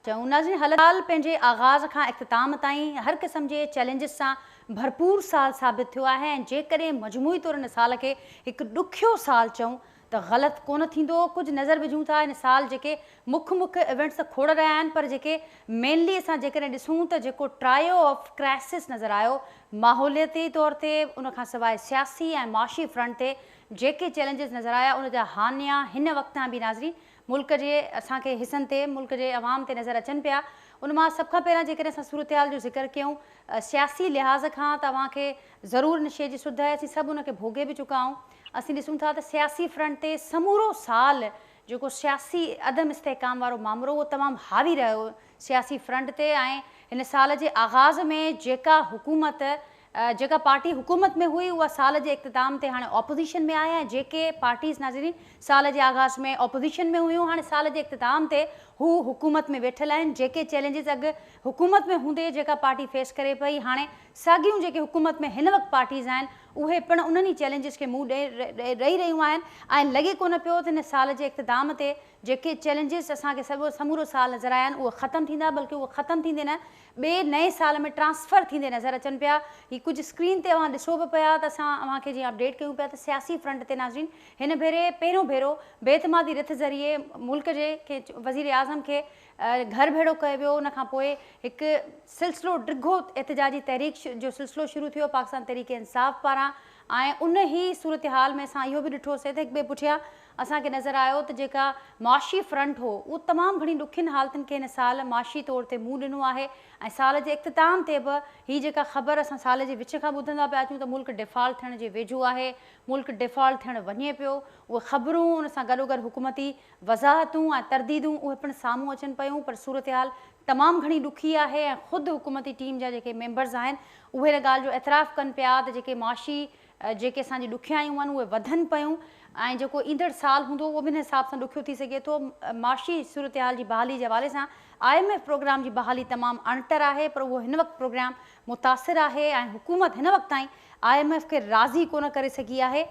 चऊं नाज़रीन, हाल पंहिंजे आगाज़ खां इख़्तिताम ताईं हर क़िस्म जे चैलेंजिस सां भरपूर साल साबित थियो आहे ऐं जेकॾहिं मजमूई तौरु इन साल खे हिकु ॾुखियो साल चऊं त ग़लति कोन थींदो। कुझु नज़र विझूं था इन साल जेके मुख्य इवेंट्स त खोड़ रहिया आहिनि, पर जेके मेनली असां जेकॾहिं ॾिसूं त जेको ट्रायो ऑफ क्राइसिस नज़र आयो माहौलियाती तौर ते, उन खां सवाइ सियासी ऐं माशी फ्रंट ते जेके चैलेंजिस नज़र आया उन जा हानिया हिन वक़्त बि नाज़रीन मुल्क जे असांखे हिसनि ते, मुल्क जे अवाम ते नज़र अचनि पिया। उन मां सभ खां पहिरियां जेकॾहिं असां सूरत हाल जो ज़िक्र कयूं सियासी लिहाज़ खां, तव्हांखे ज़रूरु इन शइ जी सुध आहे, असीं सभु उनखे भोगे बि चुका आहियूं। असीं ॾिसूं था त सियासी फ्रंट ते समूरो साल जेको सियासी अदम इस्तेहकाम वारो मामिलो उहो तमामु हावी रहियो सियासी फ्रंट ते। ऐं हिन साल जे आगाज़ में जेका पार्टी हुकूमत में हुई उहा साल जे इख़्तिताम ते हाणे ऑपोज़िशन में आया ऐं जेके पार्टीज़ नाज़रीन साल जे आगाज़ में ऑपोज़िशन में हुयूं हाणे साल जे इख़्तिताम ते हू हुकूमत में वेठल आहिनि। जेके चैलेंजिस अॻु हुकूमत में हूंदे जेका पार्टी फेस करे पई, हाणे साॻियूं जेके हुकूमत में हिन वक़्तु पार्टीज़ आहिनि उहे पिणु उन्हनि ई चैलेंजिस खे मुंहुं ॾेई रहियूं आहिनि ऐं लॻे कोन पियो त हिन साल जे इख़्तिताम ते जेके चैलेंजिस असांखे समूरो साल नज़र आया आहिनि उहे ख़तमु थींदा, बल्कि उहे ख़तमु थींदे न ॿिए नए साल में ट्रांसफ़र थींदे नज़र अचनि पिया। ही कुझु स्क्रीन ते अवां ॾिसो बि पिया त असां अव्हांखे जीअं अपडेट कयूं पिया त सियासी फ्रंट ते नाज़रीन हिन भेरे पहिरियों भेरो बेतमादी रिथ ज़रिए मुल्क जे वज़ीर आज़म खे घर भेड़ो कयो वियो। उन खां पोइ हिकु सिलसिलो डिघो एहतिजाजी तहरीक जो सिलसिलो शुरू थियो पाकिस्तान तहरीक इंसाफ़ पारां ऐं उन ई सूरत हाल में असां इहो बि ॾिठोसीं त हिकु ॿिए पुठियां असांखे नज़र आयो त जेका माशी फ्रंट हो उहो तमामु घणी ॾुखियुनि हालतुनि खे हिन साल माशी तौर ते मुंहुं ॾिनो आहे ऐं साल जे इख़्तिताम ते बि हीअ जेका ख़बर असां साल जे विच खां ॿुधंदा पिया अचूं त मुल्क डिफ़ॉल्ट थियण जे वेझो आहे, मुल्क डिफ़ॉल्ट थियणु वञे पियो, उहे ख़बरूं उन सां गॾोगॾु हुकूमती वज़ाहतूं ऐं तरदीदूं उहे पिणु साम्हूं अचनि पियूं। पर सूरत हाल तमामु घणी ॾुखी आहे ऐं ख़ुदि हुकूमती टीम जा जेके मेंबर्स आहिनि उहे हिन ॻाल्हि जो एतिराफ़ु कनि पिया त जेके माशी जेके असांजी ॾुखियायूं आहिनि उहे वधनि पियूं ऐं जेको ईंदड़ साल हूंदो उहो बि हिन हिसाब सां ॾुखियो थी सघे थो। माशी सूरत हाल जी बहाली जे हवाले सां IMF प्रोग्राम जी बहाली तमामु अणटर आहे, पर उहो हिन वक़्तु प्रोग्राम मुतासिर आहे ऐं हुकूमत हिन वक़्त ताईं IMF खे राज़ी कोन करे सघी आहे।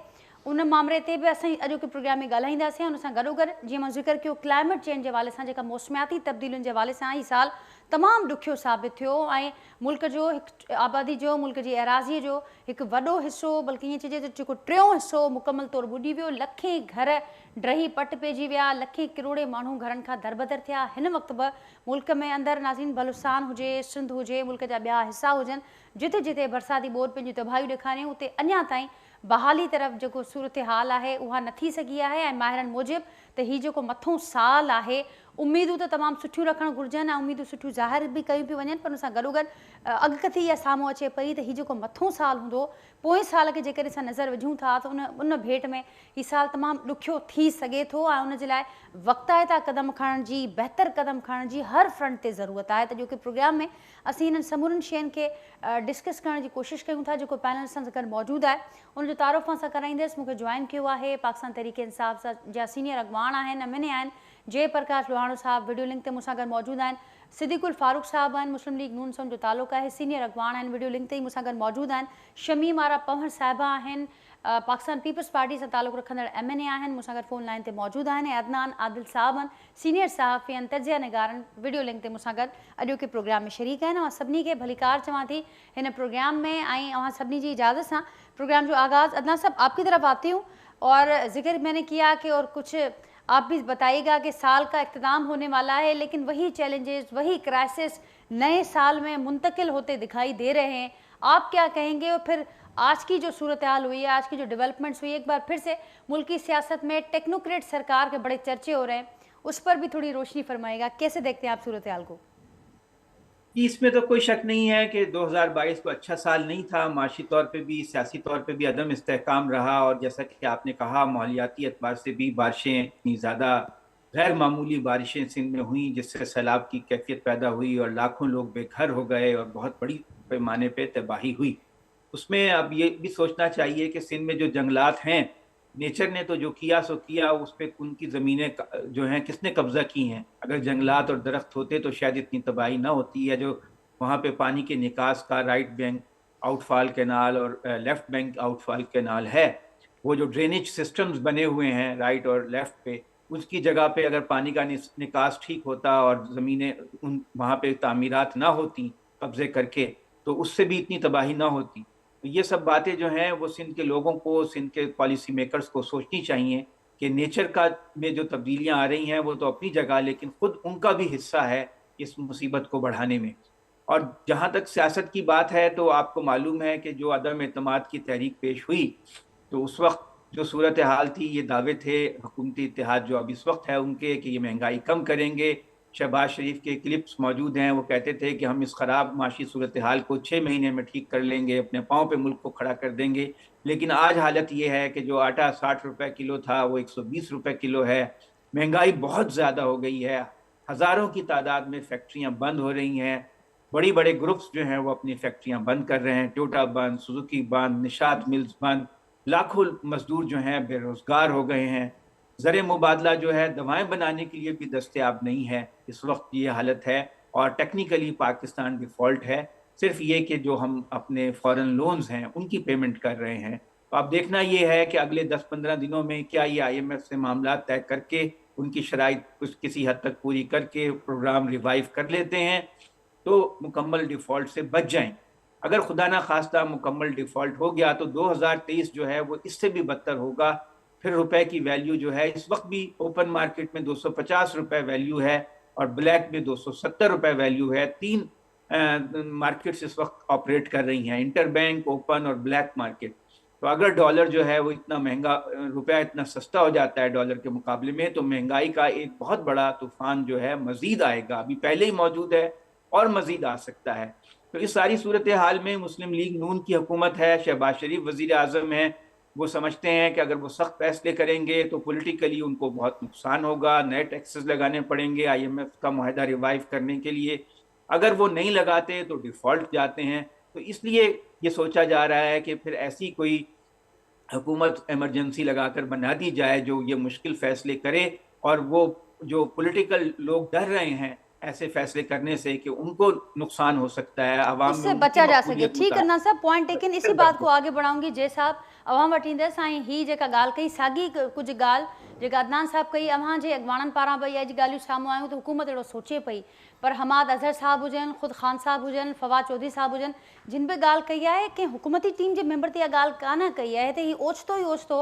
उन मामले ते बि असीं अॼोके प्रोग्राम में ॻाल्हाईंदासीं। उन सां गॾोगॾु जीअं मां ज़िक्र कयो क्लाइमेट चेंज जे हवाले सां, जेका मौसमियाती तब्दीलियुनि जे हवाले सां हीउ साल तमामु ॾुखियो साबित थियो ऐं मुल्क जो हिकु आबादी जो, मुल्क जी एराज़ीअ जो हिकु वॾो हिसो, बल्कि ईअं चइजे त जेको टियों हिसो मुकमल तौरु ॿुॾी वियो। लखें घर ड्रही पट पइजी विया, लखें किरोड़े माण्हू घरनि खां दरबदर थिया। हिन वक़्तु बि मुल्क में अंदरि नाज़रीन बलूचिस्तान हुजे, सिंध हुजे, मुल्क जा ॿिया हिसा हुजनि, जिते जिते बरसाती ॿोॾि पंहिंजी तबाहियूं ॾेखारियूं उते अञा ताईं बहाली तरफ़ जेको सूरत हाल आहे उहा न थी सघी आहे ऐं माहिरनि मूजिबि त हीउ जेको मथों साल आहे उमेदूं त तमामु सुठियूं रखणु घुरिजनि ऐं उमेदूं सुठियूं ज़ाहिर बि कयूं पियूं वञनि, पर उन सां गॾोगॾु अॻकथी इहा साम्हूं अचे पई त हीउ जेको मथों साल हूंदो पोएं साल खे जेकॾहिं असां नज़र विझूं था त उन भेट में हीउ साल तमामु ॾुखियो थी सघे थो ऐं उनजे लाइ वक़्ताइता क़दम खणण जी, बहितर क़दम खणण जी हर फ्रंट ते ज़रूरत आहे। त जोकी प्रोग्राम में असीं हिननि समूरनि शयुनि खे डिस्कस करण जी कोशिशि कयूं था। जेको पैनल सां गॾु मौजूदु आहे उनजो तारुफ़ सां कराईंदसि। मूंखे जॉइन कयो आहे पाकिस्तान तहरीक इंसाफ़ सां जा सीनियर अॻवान आहिनि, अमिने आहिनि जय प्रकाश लोहाणो साहब, वीडियो लिंक ते मूंसां गॾु मौजूदु आहिनि। सिद्दीकुल फारूक साहब आहिनि, मुस्लिम लीग नून सां जो तालुक़ु आहे, सीनियर अॻवान आहिनि, वीडियो लिंक ते ई मूंसां गॾु मौजूदु आहिनि। शमीम आरा पवहर साहिबा आहिनि, पाकिस्तान पीपल्स पार्टी सां तालुक़ु रखंदड़ MNA आहिनि, मूंसां गॾु फ़ोन लाइन ते मौजूदु आहिनि। ऐं अदनान आदिल साहब आहिनि, सीनियर सहाफ़ी आहिनि, तजिया निगारनि, वीडियो लिंक ते मूंसां गॾु अॼोके प्रोग्राम में शरीक आहिनि। और सभिनी खे भलीकार चवां थी हिन प्रोग्राम में ऐं अवां सभिनी जी इजाज़त सां प्रोग्राम जो आगाज़ अदनान साहब आपकी तरफ आती हूँ और जिक्र मैंने किया कि और कुछ आप भी बताइएगा कि साल का इख्तिताम होने वाला है, लेकिन वही चैलेंजेस, वही क्राइसिस नए साल में मुंतकिल होते दिखाई दे रहे हैं। आप क्या कहेंगे? और फिर आज की जो सूरत हाल हुई है, आज की जो डेवलपमेंट्स हुई, एक बार फिर से मुल्की सियासत में टेक्नोक्रेट सरकार के बड़े चर्चे हो रहे हैं, उस पर भी थोड़ी रोशनी फरमाएगा। कैसे देखते हैं आप सूरत हाल को? इसमें तो कोई शक नहीं है कि 2022 को अच्छा साल नहीं था, माशी तौर पे भी, सियासी तौर पे भी अदम इस्तेहकाम रहा। और जैसा कि आपने कहा माहौलियाती एतबार से भी बारिशें इतनी ज़्यादा गैर मामूली बारिशें सिंध में हुई जिससे सैलाब की कैफियत पैदा हुई और लाखों लोग बेघर हो गए और बहुत बड़ी पैमाने पे तबाही हुई। उसमें अब ये भी सोचना चाहिए कि सिंध में जो जंगलात हैं, नेचर ने तो जो किया सो किया, उस पर उनकी ज़मीनें जो हैं किसने कब्जा की हैं। अगर जंगलात और दरख्त होते तो शायद इतनी तबाही ना होती है। जो वहाँ पे पानी के निकास का राइट बैंक आउटफॉल कैनाल और लेफ्ट बैंक आउटफॉल कैनाल है, वो जो ड्रेनेज सिस्टम्स बने हुए हैं राइट और लेफ्ट पे, उसकी जगह पे अगर पानी का निकास ठीक होता और ज़मीनें उन वहाँ पे तामीरात ना होती कब्जे करके, तो उससे भी इतनी तबाही ना होती। तो ये सब बातें जो हैं वो सिंध के लोगों को, सिंध के पॉलिसी मेकर्स को सोचनी चाहिए कि नेचर का में जो तब्दीलियां आ रही हैं वो तो अपनी जगह, लेकिन खुद उनका भी हिस्सा है इस मुसीबत को बढ़ाने में। और जहाँ तक सियासत की बात है, तो आपको मालूम है कि जो अदम एतमाद की तहरीक पेश हुई, तो उस वक्त जो सूरत हाल थी, ये दावे थे हुकूमती इत्तेहाद जो अब इस वक्त है उनके कि ये महंगाई कम करेंगे। शहबाज शरीफ के क्लिप्स मौजूद हैं, वो कहते थे कि हम इस खराब माशी सूरत हाल को 6 महीने में ठीक कर लेंगे, अपने पाँव पे मुल्क को खड़ा कर देंगे। लेकिन आज हालत ये है कि जो आटा 60 रुपए किलो था वो 120 रुपए किलो है। महंगाई बहुत ज़्यादा हो गई है, हज़ारों की तादाद में फैक्ट्रियाँ बंद हो रही हैं, बड़ी बड़े ग्रुप्स जो हैं वो अपनी फैक्ट्रियाँ बंद कर रहे हैं, टोयोटा बंद, सुजुकी बंद, निशात मिल्स बंद, लाखों मजदूर जो हैं बेरोजगार हो गए हैं। ज़र मुबादला जो है दवाएं बनाने के लिए भी दस्तयाब नहीं है, इस वक्त ये हालत है। और टेक्निकली पाकिस्तान डिफ़ॉल्ट है, सिर्फ ये कि जो हम अपने फॉरेन लोन्स हैं उनकी पेमेंट कर रहे हैं। तो अब देखना ये है कि अगले 10-15 दिनों में क्या ये IMF से मामला तय करके उनकी शराइत कुछ किसी हद तक पूरी करके प्रोग्राम रिवाइव कर लेते हैं तो मुकम्मल डिफ़ॉल्ट से बच जाएं। अगर खुदा ना खास्ता मुकम्मल डिफ़ॉल्ट हो गया तो 2023 जो है वो इससे भी बदतर होगा। फिर रुपए की वैल्यू जो है, इस वक्त भी ओपन मार्केट में 250 रुपए वैल्यू है और ब्लैक में 270 रुपए वैल्यू है। तीन मार्केट्स इस वक्त ऑपरेट कर रही हैं, इंटर बैंक, ओपन और ब्लैक मार्केट। तो अगर डॉलर जो है वो इतना महंगा, रुपया इतना सस्ता हो जाता है डॉलर के मुकाबले में, तो महंगाई का एक बहुत बड़ा तूफान जो है मजीद आएगा। अभी पहले ही मौजूद है और मजीद आ सकता है। तो इस सारी सूरत हाल में मुस्लिम लीग नून की हुकूमत है, शहबाज शरीफ वजीर आजम है, वो समझते हैं कि अगर वो सख्त फैसले करेंगे तो पॉलिटिकली उनको बहुत नुकसान होगा, नए टैक्सेस लगाने पड़ेंगे IMF का मुआहदा रिवाइव करने के लिए। अगर वो नहीं लगाते तो डिफ़ॉल्ट जाते हैं। तो इसलिए ये सोचा जा रहा है कि फिर ऐसी कोई हुकूमत इमरजेंसी लगाकर बना दी जाए जो ये मुश्किल फैसले करे, और वो जो पॉलिटिकल लोग डर रहे हैं ऐसे फैसले करने से कि उनको नुकसान हो सकता है, आवाम में उससे उनकी बचा जा सके। मकबूलियत ठीक है ना साहब, पॉइंट मुताबिक टेकन। इसी बात को आगे बढ़ाऊंगी। जय साहब अवाम वटींदे साईं ही जेका ॻाल्हि कई साॻी कुछ ॻाल्हि जेका अदनान साहब कई, अवां जे अॻवाननि पारां भई अॼु ॻाल्हियूं साम्हूं आयूं त हुकूमत अहिड़ो सोचे पई, पर हमाद अज़हर साहब हुजनि, ख़ुदि ख़ान साहब हुजनि, फवाद चौधरी साहब हुजनि, जिन बि ॻाल्हि कई आहे कि हुकूमती टीम जे मेंबर ते इहा ॻाल्हि कान कई आहे। हिते ही ओचितो ई ओचितो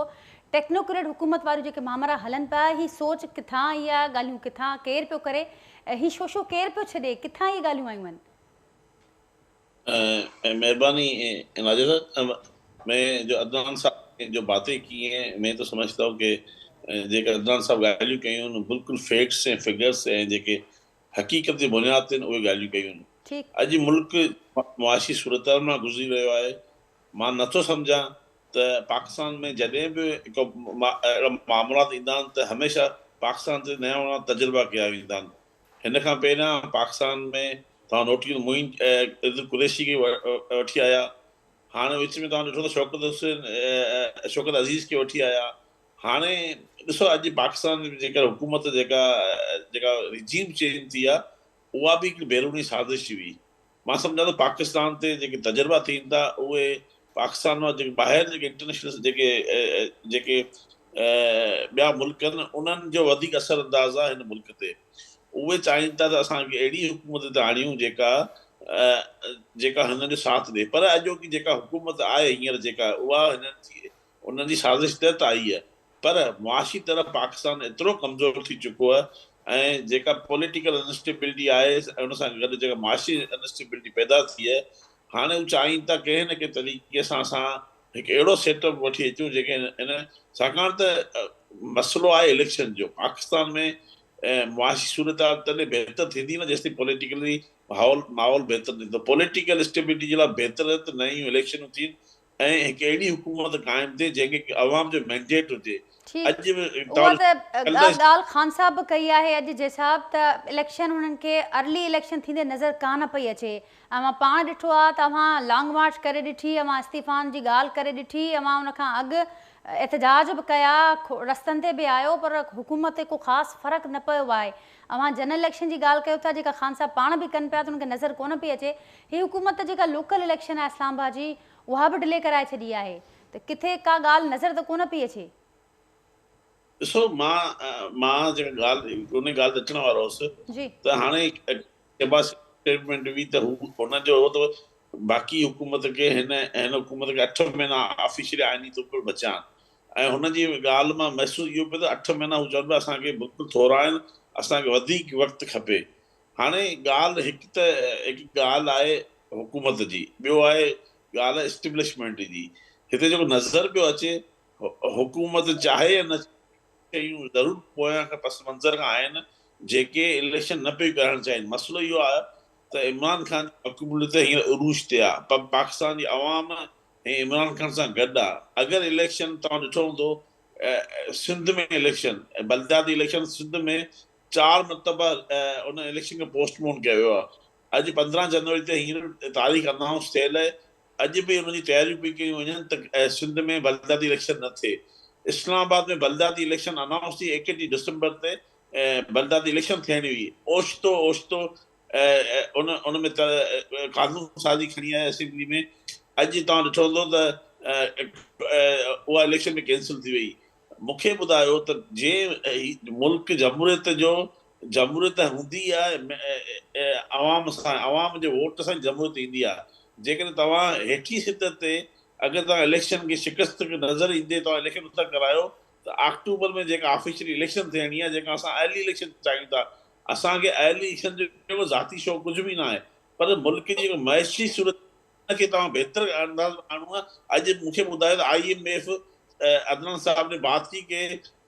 टेक्नोक्रेट हुकूमत वारियूं जेके मामरा हलन पिया, ही सोच किथां, इहा ॻाल्हियूं किथां केरु पियो करे, ही शो केरु पियो छॾे, किथां इहे ॻाल्हियूं आयूं आहिनि? मेहरबानी नाज़िर। मैं जो अदनान साहब ने जो बातें की हैं, मैं तो समझता हूँ कि जेके अदनान साहब ॻाल्हियूं कयूं आहिनि बिल्कुलु फैक्ट्स ऐं फिगर्स ऐं जेके हक़ीक़त जे बुनियाद ते उहे ॻाल्हियूं कयूं आहिनि। ठीकु। अॼु मुल्क मुआशी सूरत मां गुज़री रहियो आहे। मां नथो सम्झां त पाकिस्तान में जॾहिं बि हिकु अहिड़ा मामलात ईंदा आहिनि त हमेशह पाकिस्तान ते नया नया तजुर्बा कया वेंदा आहिनि। हिन खां पहिरियां पाकिस्तान में तव्हां नोट कयो मुइन इज़्ज़त कुरैशी खे वठी आया, हाणे विच में तव्हां ॾिठो त शौकत अज़ीज़ खे वठी आया। हाणे ॾिसो अॼु पाकिस्तान में जेका हुकूमत जेका रिजीम चेंज थी आहे, उहा बि हिकु बैरूनी साज़िश हुई। मां सम्झां थो पाकिस्तान ते जेके तजुर्बा थियनि था उहे पाकिस्तान मां जेके ॿाहिरि जेके इंटरनेशनल जेके ॿिया मुल्क आहिनि उन्हनि जो वधीक असर अंदाज़ आहे हिन मुल्क ते। उहे चाहिनि था त असांखे अहिड़ी हुकूमत ते आणियूं जेका हिननि जो साथ ॾिए। पर अॼोकी जेका हुकूमत आहे हींअर जेका उहा उन्हनि जी साज़िश तहत आई आहे। पर मुआशी तरफ़ पाकिस्तान एतिरो कमज़ोर थी चुको आहे ऐं जेका पॉलिटिकल अनस्टेबिलिटी आहे उन सां गॾु जेका मुआशी अनस्टेबिलिटी पैदा थी आहे, हाणे हू चाहिनि था कंहिं न कंहिं तरीक़े सां असां हिकु अहिड़ो सेटअप वठी अचूं जेके छाकाणि त मसइलो आहे इलेक्शन जो पाकिस्तान में। मुआशी सूरत तॾहिं बहितर थींदी न जेसिताईं पॉलिटिकली माहौल बहितर थींदो। पॉलिटिकल स्टेबिलिटी जे लाइ बहितर त नयूं इलेक्शनूं थियनि ऐं हिकु अहिड़ी हुकूमत क़ाइमु थिए जंहिंखे अवाम जो मैंडेट हुजे। उहा त ॻाल्हि ख़ान साहब बि कई आहे अॼु जे साहब त इलेक्शन हुननि खे अर्ली इलेक्शन थींदे नज़र कान पई अचे। अवां पाण ॾिठो आहे त अवां लॉन्ग मार्च करे ॾिठी, अवां इस्तीफ़ान जी ॻाल्हि करे ॾिठी, अवां उन खां अॻु एहतजाज बि कया, रस्तनि ते बि आयो, पर हुकूमत ते को ख़ासि फ़र्क़ु न पियो आहे। अवां जनरल इलेक्शन जी ॻाल्हि कयो था जेका ख़ान साहब पाण बि कनि पिया, त उनखे नज़र कोन पई अचे। हीअ हुकूमत जेका लोकल इलेक्शन आहे इस्लामाबाद जी, उहा बि डिले कराए छॾी आहे, त किथे का ॻाल्हि नज़र त कोन पई अचे। ॾिसो मां जेका ॻाल्हि उन ॻाल्हि ते अचण वारो हुउसि जी त हाणे स्टेटमेंट हुई त हुनजो हो त बाक़ी हुकूमत खे हिन हुकूमत खे 8 महीना ऑफिशियली आइनी तौर पर बचिया आहिनि ऐं हुनजी ॻाल्हि मां महसूसु इहो पियो त 8 महीना हू चवनि पिया असांखे बिल्कुलु थोरा आहिनि, असांखे वधीक वक़्तु खपे। हाणे ॻाल्हि हिकु ॻाल्हि आहे हुकूमत जी, ॿियो आहे ॻाल्हि आहे एस्टेब्लिशमेंट जी। हिते जेको नज़र पियो अचे हुकूमत चाहे या न शयूं ज़रूर पोयां खां पस मंज़र खां आहिनि जेके इलेक्शन न पियो करणु चाहिनि। मसइलो इहो आहे त इमरान ख़ान हुकूमत हींअर उरूज ते आहे, पर पाकिस्तान जी अवाम ऐं इमरान ख़ान सां गॾु आहे। अगरि इलेक्शन तव्हां ॾिठो हूंदो सिंध में इलेक्शन बलदियाती इलेक्शन सिंध में 4 मरतबा उन इलेक्शन खे पोस्टपोन कयो वियो आहे। अॼु 15 जनवरी ते हींअर तारीख़ अनाउंस थियल आहे, अॼु बि हुनजी तयारियूं पई कयूं वञनि त सिंध में बलदियाती इलेक्शन न थिए। इस्लामाबाद में बलदियाती इलेक्शन अनाउंस थी 31 दिसंबर ते बलदियाती इलेक्शन थियणी हुई। ओचितो उन में कानून साज़ी खणी आहे असेंबली में। अॼु तव्हां ॾिठो हूंदो त उहा इलेक्शन में कैंसिल थी वई। मूंखे ॿुधायो त जे मुल्क जमहूरियत हूंदी आहे अवाम सां, अवाम जे वोट सां जमहूरियत ईंदी आहे। जेकॾहिं तव्हां हेठी सिध ते अगरि तव्हां इलेक्शन खे शिकस्त नज़र ईंदे तव्हां इलेक्शन नथा करायो त अक्टूबर में जेका ऑफिशियली इलेक्शन थियणी आहे, जेका असां अर्ली इलेक्शन चाहियूं था, असांखे अर्ली इलेक्शन जो ज़ाती शौक़ कुझु बि न आहे, पर मुल्क जी मइशी सूरत खे तव्हां बहितर अंदाज़ माण्हू आहे। अॼु मूंखे ॿुधायो त IMF अदनान साहब ने बात की कि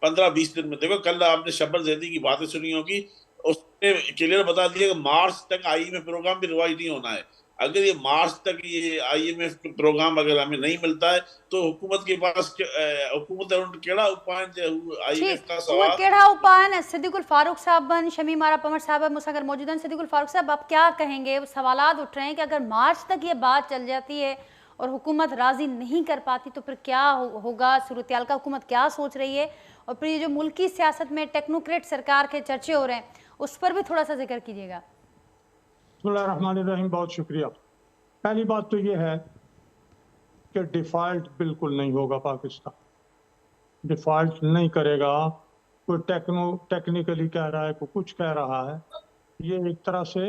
15-20 दिन में, देखो कल आपने शब्बर जैदी की बातें सुनी होगी, उसने क्लियर बता दिया कि मार्च तक IMF प्रोग्राम भी रिवाइज नहीं होना है। अगर ये मार्च तक ये IMF प्रोग्राम अगर हमें नहीं मिलता है तो हुकूमत के पास हुकूमत कहिड़ा उपाय IMF का उहे सवाल कहिड़ा उपाय आहिनि? सिद्दीकुल फारूक साहब, शमीम आरा पंवर साहब मुझसे अगर मौजूद हैं। सिद्दीकुल फारूक साहब, आप क्या कहेंगे? सवालात उठ रहे हैं कि अगर मार्च तक ये बात चल जाती है और हुकूमत राजी नहीं कर पाती तो फिर क्या होगा? सूरत-ए-हाल का हुकूमत क्या सोच रही है? और फिर ये जो मुल्की सियासत में टेक्नोक्रेट सरकार के चर्चे हो रहे हैं उस पर भी थोड़ा सा जिक्र कीजिएगा। बिस्मिल्लाहिर्रहमानिर्रहीम, बहुत शुक्रिया। पहली बात तो ये है कि डिफॉल्ट बिल्कुल नहीं होगा, पाकिस्तान डिफॉल्ट नहीं करेगा। कोई टेक्निकली कह रहा है, कोई कुछ कह रहा है, ये एक तरह से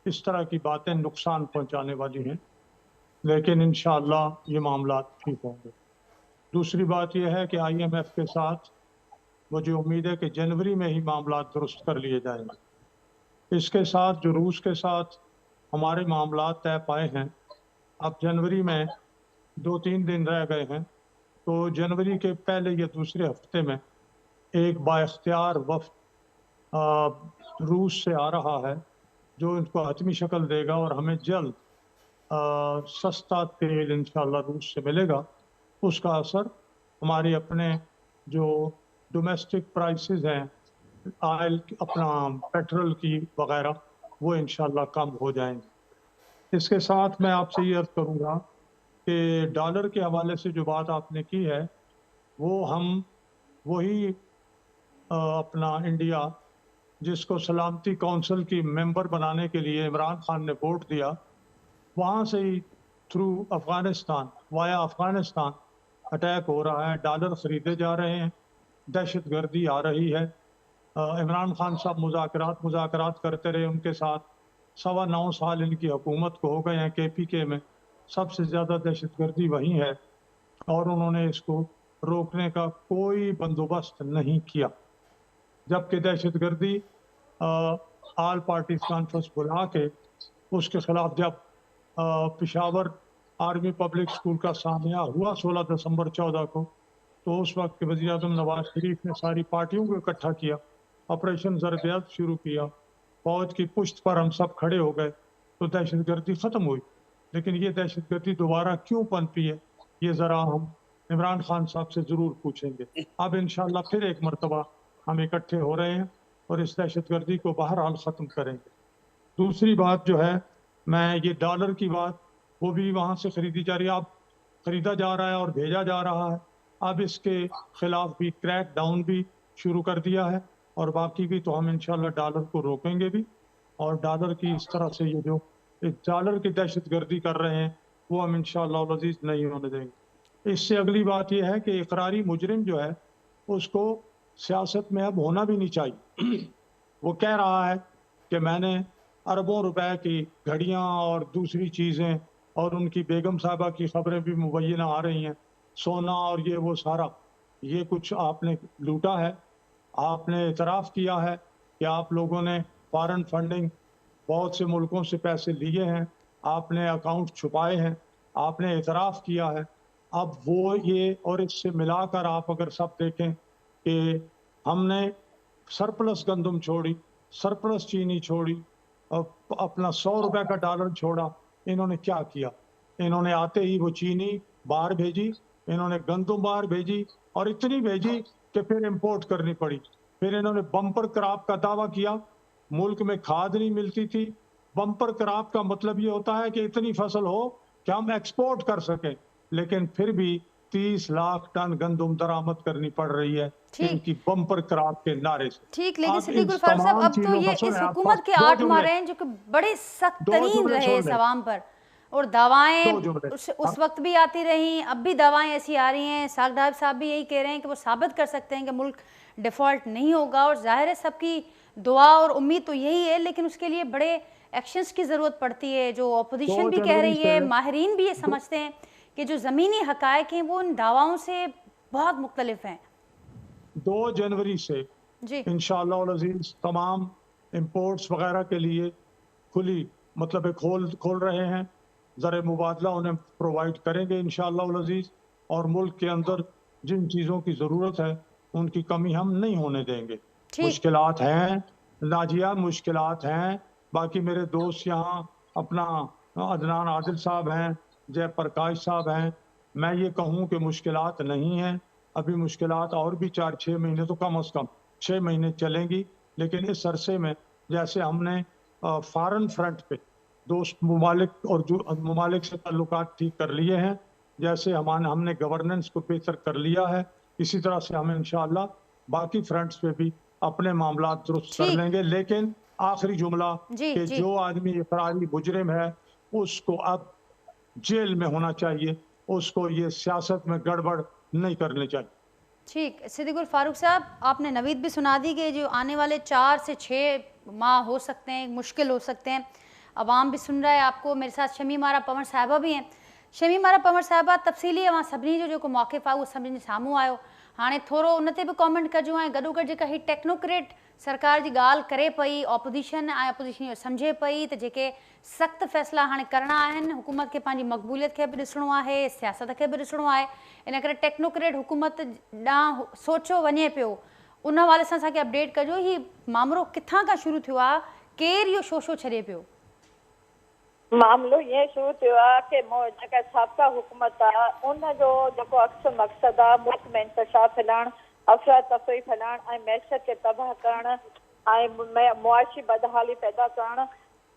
इस तरह की बातें नुकसान पहुंचाने वाली हैं, लेकिन इंशाअल्लाह ये मामला ठीक होंगे। दूसरी बात यह है कि IMF के साथ मुझे उम्मीद है कि जनवरी में ही मामला दुरुस्त कर लिए जाएंगे। इसके साथ जो रूस के साथ हमारे मामला तय पाए हैं, अब जनवरी में 2-3 दिन रह गए हैं, तो जनवरी के पहले या दूसरे हफ्ते में एक बाइख्तियार वफ्द रूस से आ रहा है जो इनको हतमी शक्ल देगा और हमें जल्द सस्ता तेल इंशाल्लाह रूस से मिलेगा। उसका असर हमारे अपने जो डोमेस्टिक प्राइसेस हैं ऑयल, अपना पेट्रोल की वगैरह, वो इंशाल्लाह कम हो जाएंगे। इसके साथ मैं आपसे ये अर्ज करूँगा कि डॉलर के हवाले से जो बात आपने की है, वो हम वही अपना इंडिया जिसको सलामती काउंसिल की मेंबर बनाने के लिए इमरान खान ने वोट दिया, वहाँ से ही through Afghanistan, via Afghanistan attack हो रहा है, डॉलर ख़रीदे जा रहे हैं, दहशत गर्दी आ रही है। इमरान खान साहब मुज़ाकरात करते रहे उनके साथ, 9.25 साल इनकी हुकूमत को हो गए हैं। KPK में सबसे ज़्यादा दहशत गर्दी वहीं है और उन्होंने इसको रोकने का कोई बंदोबस्त नहीं किया। जबकि दहशत गर्दी ऑल पार्टीज कॉन्फ्रेंस बुला के उसके खिलाफ जब पेशावर आर्मी पब्लिक स्कूल का सामया हुआ 16 दिसंबर 14 को, तो उस वक्त के वज़ीर आज़म नवाज शरीफ ने सारी पार्टियों को इकट्ठा किया, ऑपरेशन ज़रब शुरू किया, फौज की पुश्त पर हम सब खड़े हो गए, तो दहशत गर्दी ख़त्म हुई। लेकिन ये दहशत गर्दी दोबारा क्यों पनपी है, ये ज़रा हम इमरान खान साहब से ज़रूर पूछेंगे। अब इंशाल्लाह फिर एक मरतबा हम इकट्ठे हो रहे हैं और इस दहशत गर्दी को बहरहाल ख़त्म करेंगे। दूसरी बात जो है, मैं ये डॉलर की बात, वो भी वहाँ से ख़रीदी जा रही है, अब ख़रीदा जा रहा है और भेजा जा रहा है। अब इसके ख़िलाफ़ भी क्रैक डाउन भी शुरू कर दिया है और बाकी भी तो हम इंशाल्लाह डॉलर को रोकेंगे भी, और डॉलर की इस तरह से ये जो डॉलर की दहशत गर्दी कर रहे हैं वो हम इंशाल्लाह अज़ीज़ नहीं होने देंगे। इससे अगली बात यह है कि इकरारी मुजरिम जो है उसको सियासत में अब होना भी नहीं चाहिए। वो कह रहा है कि मैंने अरबों रुपए की घड़ियां और दूसरी चीज़ें, और उनकी बेगम साहबा की खबरें भी मुबैना आ रही हैं, सोना और ये वो सारा, ये कुछ आपने लूटा है। आपने इतराफ़ किया है कि आप लोगों ने फॉरेन फंडिंग बहुत से मुल्कों से पैसे लिए हैं, आपने अकाउंट छुपाए हैं, आपने इतराफ़ किया है। अब वो ये और इससे मिलाकर आप अगर सब देखें कि हमने सरप्लस गंदम छोड़ी, सरप्लस चीनी छोड़ी, अपना 100 रुपए का डॉलर छोड़ा। इन्होंने क्या किया? इन्होंने आते ही वो चीनी बाहर भेजी, इन्होंने गंदम बाहर भेजी, और इतनी भेजी कि फिर इंपोर्ट करनी पड़ी। फिर इन्होंने बम्पर क्रॉप का दावा किया, मुल्क में खाद नहीं मिलती थी। बम्पर क्रॉप का मतलब ये होता है कि इतनी फसल हो कि हम एक्सपोर्ट कर सकें, लेकिन फिर भी 30 लाख टन गंदम दरामद करनी पड़ रही है ठीक इनकी बम्पर क्रॉप के नारे से। ठीक, लेकिन अब सिद्दीक इन गुल फारूक साहब, तमाम अब तो चीजों ये का सुने, इस आप हुकूमत के दो आठ जुमले, मारे हैं जो कि बड़े सख्त दो तरीन जुमले रहे छोड़ इस दें, अवाम पर, और दवाएं दो जुमले। उस वक्त भी आती रहीं, अब भी दवाएं ऐसी आ रही हैं। सागदाब साहब भी यही कह रहे हैं कि वो साबित कर सकते हैं कि मुल्क डिफ़ॉल्ट नहीं होगा, और जाहिर है सबकी दुआ और उम्मीद तो यही है, लेकिन उसके लिए बड़े एक्शंस की ज़रूरत पड़ती है। जो अपोजिशन 2 भी कह जनवरी रही से है, माहिरीन भी ये समझते हैं कि जो ज़मीनी हक़ाइक़ हैं वो इन दावाओं से बहुत मुख्तलिफ हैं। 2 जनवरी से जी इंशाअल्लाह अज़ीज़ तमाम इंपोर्ट्स वगैरह के लिए खुली, मतलब खोल रहे हैं। ज़र मुबादला उन्हें प्रोवाइड करेंगे इंशाअल्लाह अज़ीज़, और मुल्क के अंदर जिन चीज़ों की ज़रूरत है उनकी कमी हम नहीं होने देंगे। ठीक मुश्किलात हैं नाजिया, मुश्किलात हैं। बाकी मेरे दोस्त यहाँ अपना अदनान आदिल साहब हैं, जयप्रकाश साहब हैं। मैं ये कहूँ कि मुश्किलात नहीं हैं, अभी मुश्किलात और भी 4-6 महीने तो कम से कम 6 महीने चलेंगी। लेकिन इस अरसे में जैसे हमने फॉरेन फ्रंट पे दोस्त ममालिक और जो ममालिक से ताल्लुकात ठीक कर लिए हैं, जैसे हमने गवर्नेंस को बेहतर कर लिया है, इसी तरह से हम इंशाअल्लाह बाकी फ्रंट्स पे भी अपने मामला दुरुस्त कर ठीक लेंगे। लेकिन आखिरी जुमला जी कि जी जो आदमी इकरारी मुजरिम है उसको अब जेल में होना चाहिए, उसको ये सियासत में गड़बड़ नहीं करनी चाहिए। ठीक, सिद्दीक गुल फारूक साहब, आपने नवीद भी सुना दी कि जो आने वाले 4 से 6 माह हो सकते हैं, मुश्किल हो सकते हैं। अवाम भी सुन रहा है आपको। मेरे साथ शमी मारा पंवर साहिबा भी हैं। शमी मारा पंवर साहिबा, तफ़सीली अवां सभिनी जो जेको मौक़िफ़ आहे उहो सभिनी साम्हूं आयो। हाणे थोरो उन ते बि कॉमेंट कजो, ऐं गॾोगॾु जेका ही टेक्नोक्रेट सरकार जी ॻाल्हि करे पई, ऑपोजिशन ऐं अपोजिशन इहो सम्झे पई त जेके सख़्त फ़ैसिला हाणे करणा आहिनि, हुकूमत खे पंहिंजी मक़बूलियत खे बि ॾिसणो आहे, सियासत खे बि ॾिसणो आहे, इन करे टेक्नोक्रेट हुकूमत ॾांहुं सोचो वञे पियो। उन हवाले सां असांखे अपडेट कजो, ही मामिलो किथां खां शुरू थियो आहे, केरु इहो शोशो छॾे पियो? मामलो ये शुरू थियो आहे कि जेका साबिक़ा हुकूमत आहे उनजो जेको अक्स मक़सदु आहे मुल्क में इंतशार फैलाइणु, अफ़रा तफ़री फैलाइणु ऐं मैशत खे तबाह करणु ऐं मुआशी बदहाली पैदा करणु।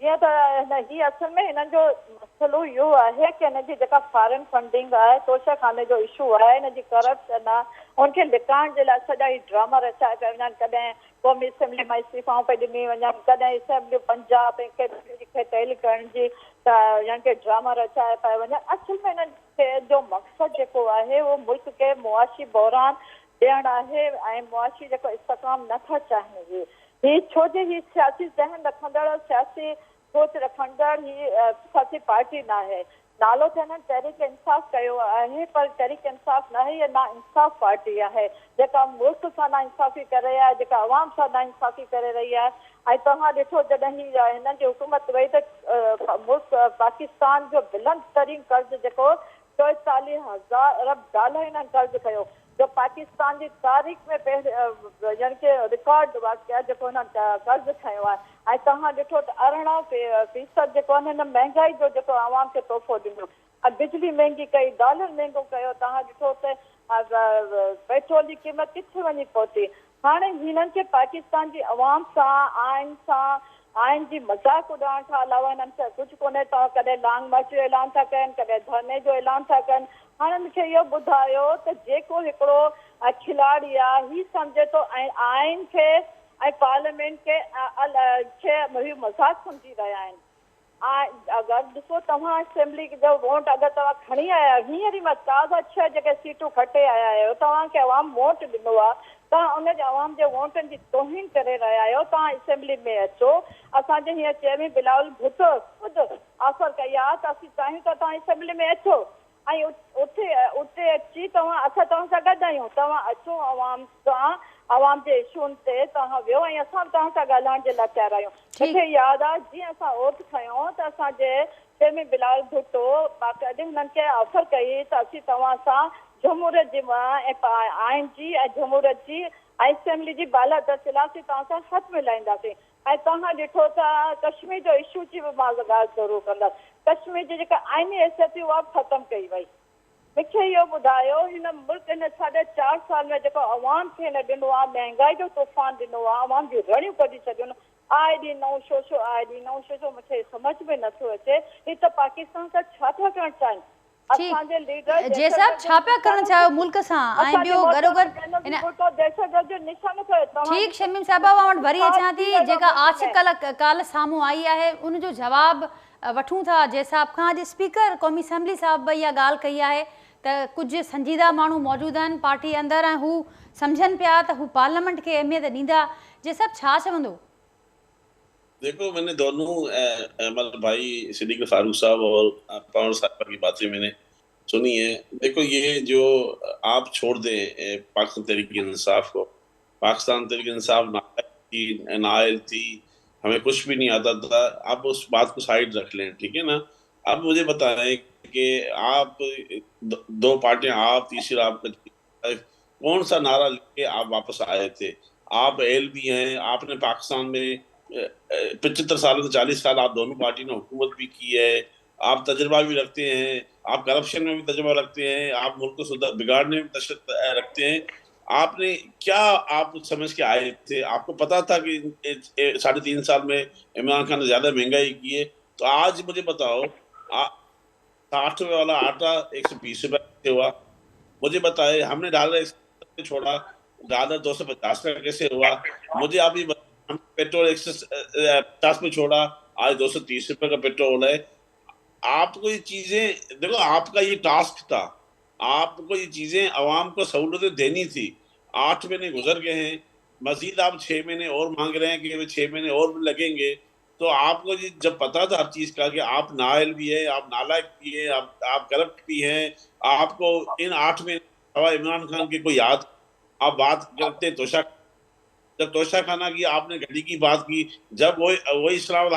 जीअं त ही असल में हिननि जो मसइलो इहो आहे कि हिन जी जेका फॉरेन फंडिंग आहे, तोशाखाने जो इशू आहे, हिन जी करप्शन आहे, उनखे लिकाइण जे लाइ सॼा ई ड्रामा रचाए पिया वञनि। कॾहिं क़ौमी असेंबली मां इस्तीफ़ाऊं पई ॾिनी वञनि, कॾहिं असेंबली पंजाब ऐं कैबिनेट खे तहल करण जी यानी कि ड्रामा रचाए पिया वञनि। असल में हिननि जो मक़सदु जेको आहे उहो मुल्क खे मुआशी बहरान ॾियणु आहे ऐं मुआशी जेको इस्तेकाम नथा चाहिनि। ही छो जे ही सियासी ज़हन रखंदड़, सियासी सोच रखंदड़ ही सियासी पार्टी न आहे। नालो त हिननि तहरीक इंसाफ़ कयो आहे, पर तहरीक इंसाफ़ न आहे, ना इंसाफ़ पार्टी आहे जेका मुल्क सां ना इंसाफ़ी करे रही आहे, जेका अवाम सां ना इंसाफ़ी करे रही आहे। ऐं तव्हां ॾिठो जॾहिं ही हिननि जी हुकूमत वई त मुल्क पाकिस्तान जो बुलंद तरीन कर्ज़ जेको 44,000 अरब डॉलर हिननि कर्ज़ कयो, जो पाकिस्तान जी तारीख़ में यानी कि रिकॉर्ड वाक़िया जेको हिननि कर्ज़ खयो आहे। ऐं तव्हां ॾिठो त 18% जेको आहे हिन महांगाई जो जेको आवाम खे तोहफ़ो ॾिनो, ऐं बिजली महांगी कई, डॉलर महांगो कयो। तव्हां ॾिठो त पेट्रोल जी क़ीमत किथे वञी पहुती। हाणे हिननि खे पाकिस्तान जी अवाम सां आइन जी मज़ाक उॾाइण खां अलावा हिननि खे कुझु कोन्हे। तव्हां कॾहिं लॉन्ग मार्च जो ऐलान था कनि, कॾहिं धरने जो ऐलान था कनि। हाणे मूंखे इहो ॿुधायो त जेको हिकिड़ो खिलाड़ी आहे ही सम्झे थो ऐं आइन खे ऐं पार्लियामेंट खे मज़ाक सम्झी रहिया आहिनि। अगर ॾिसो तव्हां असेंबली जो वोट अगरि तव्हां खणी आया हींअर मां ताज़ा 6 जेके सीटूं खटे आया आहियो तव्हांखे अवाम वोट ॾिनो आहे तव्हां उनजे अवाम जे वोटनि जी तौहीन करे रहिया आहियो तव्हां असेंबली में अचो असांजे हीअं चेयरमैन बिलावल भुट्टो ख़ुदि ऑफर कई आहे त असीं चाहियूं त तव्हां असेंबली में अचो ऐं उते अची तव्हां असां तव्हां सां गॾु आहियूं तव्हां अचो अवाम सां अवाम जे इशूनि ते तव्हां वियो ऐं असां बि तव्हां सां ॻाल्हाइण जे लाइ तयारु आहियूं मूंखे यादि आहे जीअं असां ओट खयों त असांजे चेयरमैन बिलावल भुट्टो बाक़ाइदे हुननि खे ऑफर कई त असीं तव्हां सां जमहूरियत जी आइन जी ऐं जमहूरियत जी असेंबली जी बालादस्त असीं तव्हां सां हथ मिलाईंदासीं ऐं तव्हां ॾिठो त कश्मीर जो इशू जी बि मां ॻाल्हि ज़रूरु कंदसि कश्मीर जी जेका आइनी हैसियत हुई उहा बि ख़तमु कई वई मूंखे इहो ॿुधायो हिन मुल्क हिन 4.5 साल में जेको अवाम खे हिन ॾिनो आहे महांगाई जो तूफ़ान ॾिनो आहे अवाम जूं रड़ियूं कढी छॾियूं आए ॾींहुं नओं शो आए ॾींहुं नओं शो मूंखे सम्झ में नथो अचे ही त पाकिस्तान सां छा था करणु चाहिनि असांजे लीडर जे साहब छा पिया करणु चाहियो मुल्क सां ऐं ॿियो गॾोगॾु दहशतगर्द जो निशानो कयो ठीकु शमीम साहिबा मां वटि वरी अचां थी जेका आजकल काल साम्हूं आई आहे उनजो जवाबु वठूं था जे साहब खां अॼु स्पीकर क़ौमी असेंबली साहिब इहा ॻाल्हि कई आहे त कुझु संजीदा माण्हू मौजूदु आहिनि पार्टी अंदरि ऐं हू सम्झनि पिया त हू पार्लियामेंट खे अहमियत ॾींदा जे साहब छा चवंदो देखो मैंने दोनों अहमद भाई सिद्दीक फारूक साहब और पवन साहब की बातें मैंने सुनी है देखो ये जो आप छोड़ दें पाकिस्तान तहरीक इंसाफ को पाकिस्तान तहरीक इंसाफ नायल थी हमें कुछ भी नहीं आता था आप उस बात को साइड रख लें ठीक है ना अब मुझे बताएं कि आप दो पार्टियां आप तीसरा आप कौन सा नारा लेके आप वापस आए थे आप एलबी हैं आपने पाकिस्तान में 75 साल से 40 साल आप दोनों पार्टी ने हुकूमत भी की है आप तजर्बा भी रखते हैं आप करप्शन में भी तजर्बा रखते हैं आप मुल्क को बिगाड़ने में तशद्दुद रखते हैं आपने क्या आप समझ के आए थे आपको पता था कि 3.5 साल में इमरान खान ने ज्यादा महंगाई की है तो आज मुझे बताओ 60 रुपये वाला आटा 120 रुपये हुआ मुझे बताए हमने $1 छोड़ा $250 का कैसे हुआ मुझे आप ये पेट्रोल 150 में छोड़ा आज 230 रुपये का पेट्रोल है आपको ये चीजें देखो आपका ये टास्क था आपको ये चीजें अवाम को सहूलतें देनी थी 8 महीने गुजर गए हैं मजीद आप 6 महीने और मांग रहे हैं कि 6 महीने और भी लगेंगे तो आपको जब पता था हर चीज का कि आप नाअहल भी है आप नालायक भी है आप करप्ट भी हैं आपको इन 8 महीने इमरान खान की कोई याद आप बात करते जब तोशा खाना की आपने घड़ी की बात की जब वही इस्लाम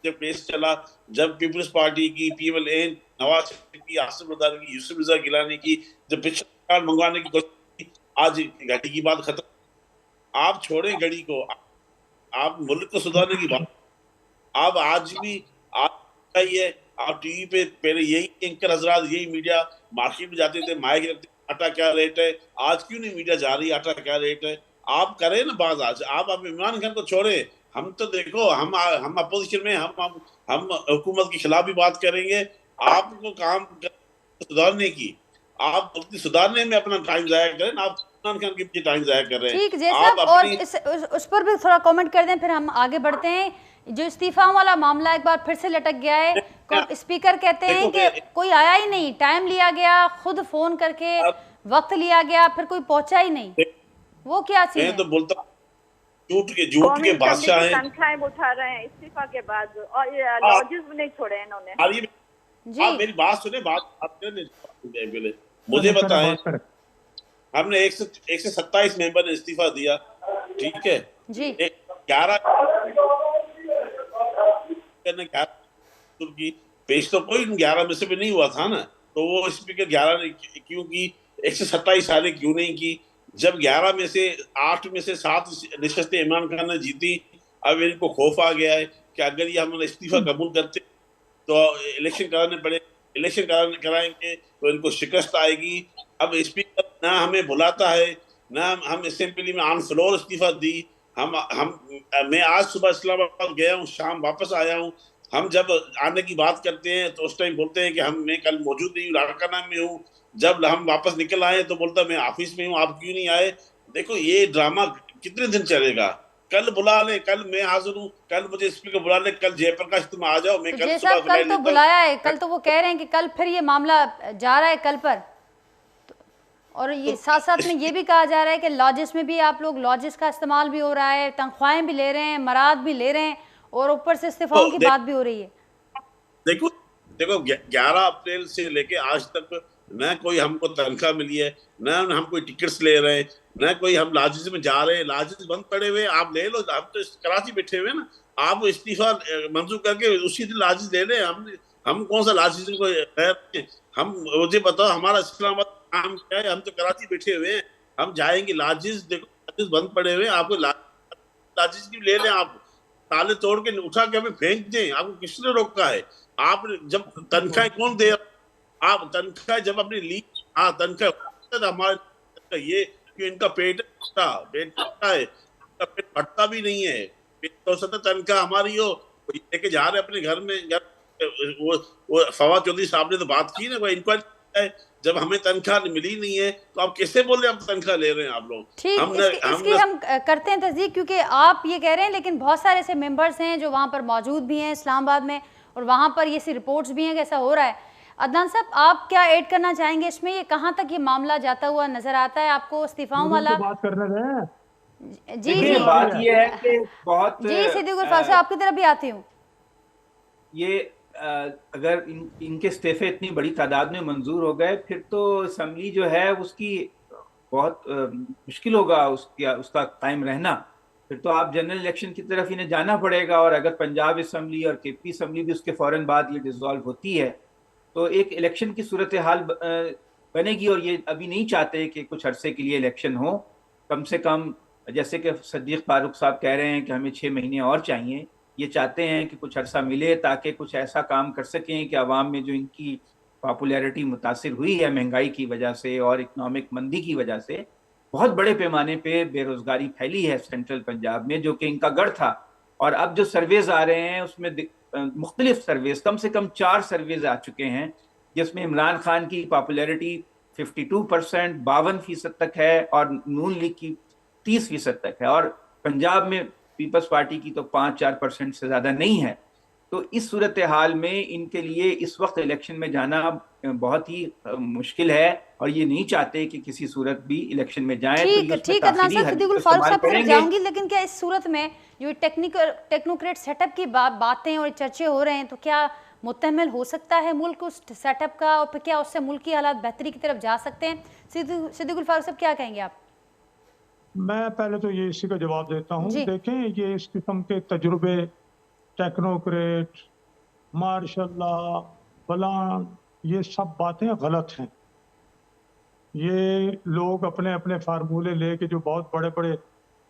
जब केस चला जब पीपल्स पार्टी की PMLA नवाज शरीफ की आसिफ रज़ा की यूसुफ रज़ा गिलानी की जब पिछड़ा मंगवाने की कोशिश की आज घड़ी की बात खत्म आप छोड़े घड़ी को आप मुल्क को सुधारने की बात आप आज भी है आप टीवी पे पहले यही एंकर हजरात यही मीडिया मार्केट में जाते थे माइक रखते आटा क्या रेट है आज क्यों नहीं मीडिया जा रही आटा क्या रेट है आप करें ना बात आज आप इमरान खान को छोड़े हम तो देखो हम अपोजिशन में हम हुकूमत के खिलाफ भी बात करेंगे आपको काम सुधारने की आप सुधारने में अपना टाइम जाया करें आप इमरान खान के टाइम जाया कर रहे हैं ठीक जैसा और उस पर भी थोड़ा कमेंट कर दें फिर हम आगे बढ़ते हैं जो इस्तीफा वाला मामला एक बार फिर से लटक गया है स्पीकर कहते हैं कि कोई आया ही नहीं टाइम लिया गया खुद फोन करके वक्त लिया गया फिर कोई पहुंचा ही नहीं वो क्या सीन है तो बोलता झूठ के बादशाह हैं तनख्वाहें उठा रहे हैं इस्तीफा के बाद और लॉजेस भी नहीं छोड़े इन्होंने जी आप मेरी बात सुने बात करने मुझे बताएं हमने 127 मेंबर ने इस्तीफा दिया ठीक है जी 11 की पेश तो कोई 11 में से भी नहीं हुआ था ना तो वो स्पीकर 11 ने क्यों की 127 साल क्यों नहीं की जब 11 में से 8 में से 7 नशस्तें इमरान खान ने जीती अब इनको खौफ आ गया है कि अगर ये हम इस्तीफा कबूल करते तो इलेक्शन कराएंगे तो इनको शिकस्त आएगी अब स्पीकर ना हमें बुलाता है ना हम असेंबली में ऑन फ्लोर इस्तीफा दी मैं आज सुबह इस्लामाबाद गया हूँ शाम वापस आया हूँ हम जब आने की बात करते हैं तो उस टाइम बोलते हैं कि मैं कल मौजूद नहीं हूँ लाड़काना में हूँ जब हम वापस निकल आए तो बोलता मैं ऑफिस में हूँ आप क्यों नहीं आए देखो ये ड्रामा कितने दिन चलेगा कल बुला ले, कल मैं हाजिर हूँ, कल मुझे स्पीकर बुला ले, कल जयप्रकाश तुम आ जाओ, मैं तो कल जय सुबह साहब बुला कल तो लेता हूँ। बुलाया है, कल तो वो कह रहे हैं कि कल फिर ये मामला जा रहा है कल पर, और ये साथ साथ में ये भी कहा जा रहा है कि लॉजिस में भी आप लोग, लॉजिस का इस्तेमाल भी हो रहा है, तनख्वाहें भी ले रहे हैं, मराद भी ले रहे हैं, और ऊपर से इस्तीफाओं की बात भी हो रही है। देखो देखो 11 अप्रैल से लेके आज तक न कोई हमको तनख्वाह मिली है, न हम कोई टिकट्स ले रहे हैं, न कोई हम लाजिज में जा रहे हैं, लाजिज बंद पड़े हुए, आप ले लो, हम तो कराची बैठे हुए ना, आप इस्तीफा मंजूर करके उसी दिन लाजिज ले रहे हैं, हम कौन सा लाजिज को हम, मुझे बताओ हमारा इस्लामाबाद काम क्या है, हम तो कराची बैठे हुए हैं, हम जाएंगे लाजिज, देखो लाजिज बंद पड़े हुए, आपको लाजिज की ले लें, आप ताले तोड़ के उठा के हमें फेंक दें, आपको किसने रोका है? आप जब तनख्वाह कौन दे, आप तनख्वाह जब अपनी ली, हाँ तनख्वाह हमारे ये कि इनका पेट भरता है, इनका पेट भरता भी नहीं है, पेट हो सकता तनख्वाह हमारी हो, लेके जा रहे अपने घर में, वो फवाद चौधरी साहब ने तो बात की ना, वो इंक्वायरी है, जब हमें तनख्वाह मिली नहीं है तो आप कैसे बोल रहे हैं आप तनख्वाह ले रहे हैं आप लोग? ठीक, इसकी हम करते हैं तस्दीक, क्योंकि आप ये कह रहे हैं, लेकिन बहुत सारे ऐसे मेंबर्स हैं जो वहाँ पर मौजूद भी हैं इस्लामाबाद में, और वहाँ पर ये सी रिपोर्ट्स भी हैं कि ऐसा हो रहा है। अदनान साहब, आप क्या ऐड करना चाहेंगे इसमें? ये कहाँ तक ये मामला जाता हुआ नजर आता है आपको, इस्तीफाओं वाला? बात करने रहे जी जी, बात ये है कि बहुत जी सिद्दीक उल फारूक साहब आपकी तरफ भी आती हूँ। ये अगर इनके इस्तीफे इतनी बड़ी तादाद में मंजूर हो गए, फिर तो असम्बली जो है उसकी बहुत मुश्किल होगा उसका कायम रहना। फिर तो आप जनरल इलेक्शन की तरफ इन्हें जाना पड़ेगा, और अगर पंजाब असम्बली और केपी असम्बली भी उसके फौरन बाद ये डिसॉल्व होती है तो एक इलेक्शन की सूरत हाल बनेगी। और ये अभी नहीं चाहते कि कुछ अरसे के लिए इलेक्शन हो, कम से कम जैसे कि सिद्दीक फारूक साहब कह रहे हैं कि हमें 6 महीने और चाहिए, ये चाहते हैं कि कुछ अरसा मिले ताकि कुछ ऐसा काम कर सकें कि आवाम में जो इनकी पॉपुलैरिटी मुतासिर हुई है महंगाई की वजह से और इकनॉमिक मंदी की वजह से, बहुत बड़े पैमाने पे बेरोजगारी फैली है सेंट्रल पंजाब में, जो कि इनका गढ़ था। और अब जो सर्वेज आ रहे हैं उसमें मुख्तलिफ सर्वेज, कम से कम 4 सर्वेज आ चुके हैं जिसमें इमरान खान की पॉपुलैरिटी 52%, 52% तक है, और नून लीग की 30% तक है, और पंजाब में पीपल्स पार्टी की तो 5-4% से ज्यादा नहीं है। तो इस सूरत हाल में इनके लिए इस वक्त इलेक्शन में जाना बहुत ही मुश्किल है, और ये नहीं चाहते कि किसी सूरत भी इलेक्शन में जाएं। ठीक तो ठीक, अदनान साहब सिद्दीक उल फारूक साहब पर जाऊंगी, लेकिन क्या इस सूरत में जो टेक्नोक्रेट सेटअप की बातें और चर्चे हो रहे हैं, तो क्या मुतहमिल हो सकता है मुल्क उस सेटअप का, और क्या उससे मुल्क की हालात बेहतरी की तरफ जा सकते हैं? सिद्दीक उल फारूक साहब क्या कहेंगे आप? मैं पहले तो ये इसी का जवाब देता हूँ। देखें, ये इस किस्म के तजुर्बे, टेक्नोक्रेट, मार्शल्लाह, फलां, ये सब बातें गलत हैं। ये लोग अपने अपने फार्मूले लेके, जो बहुत बड़े बड़े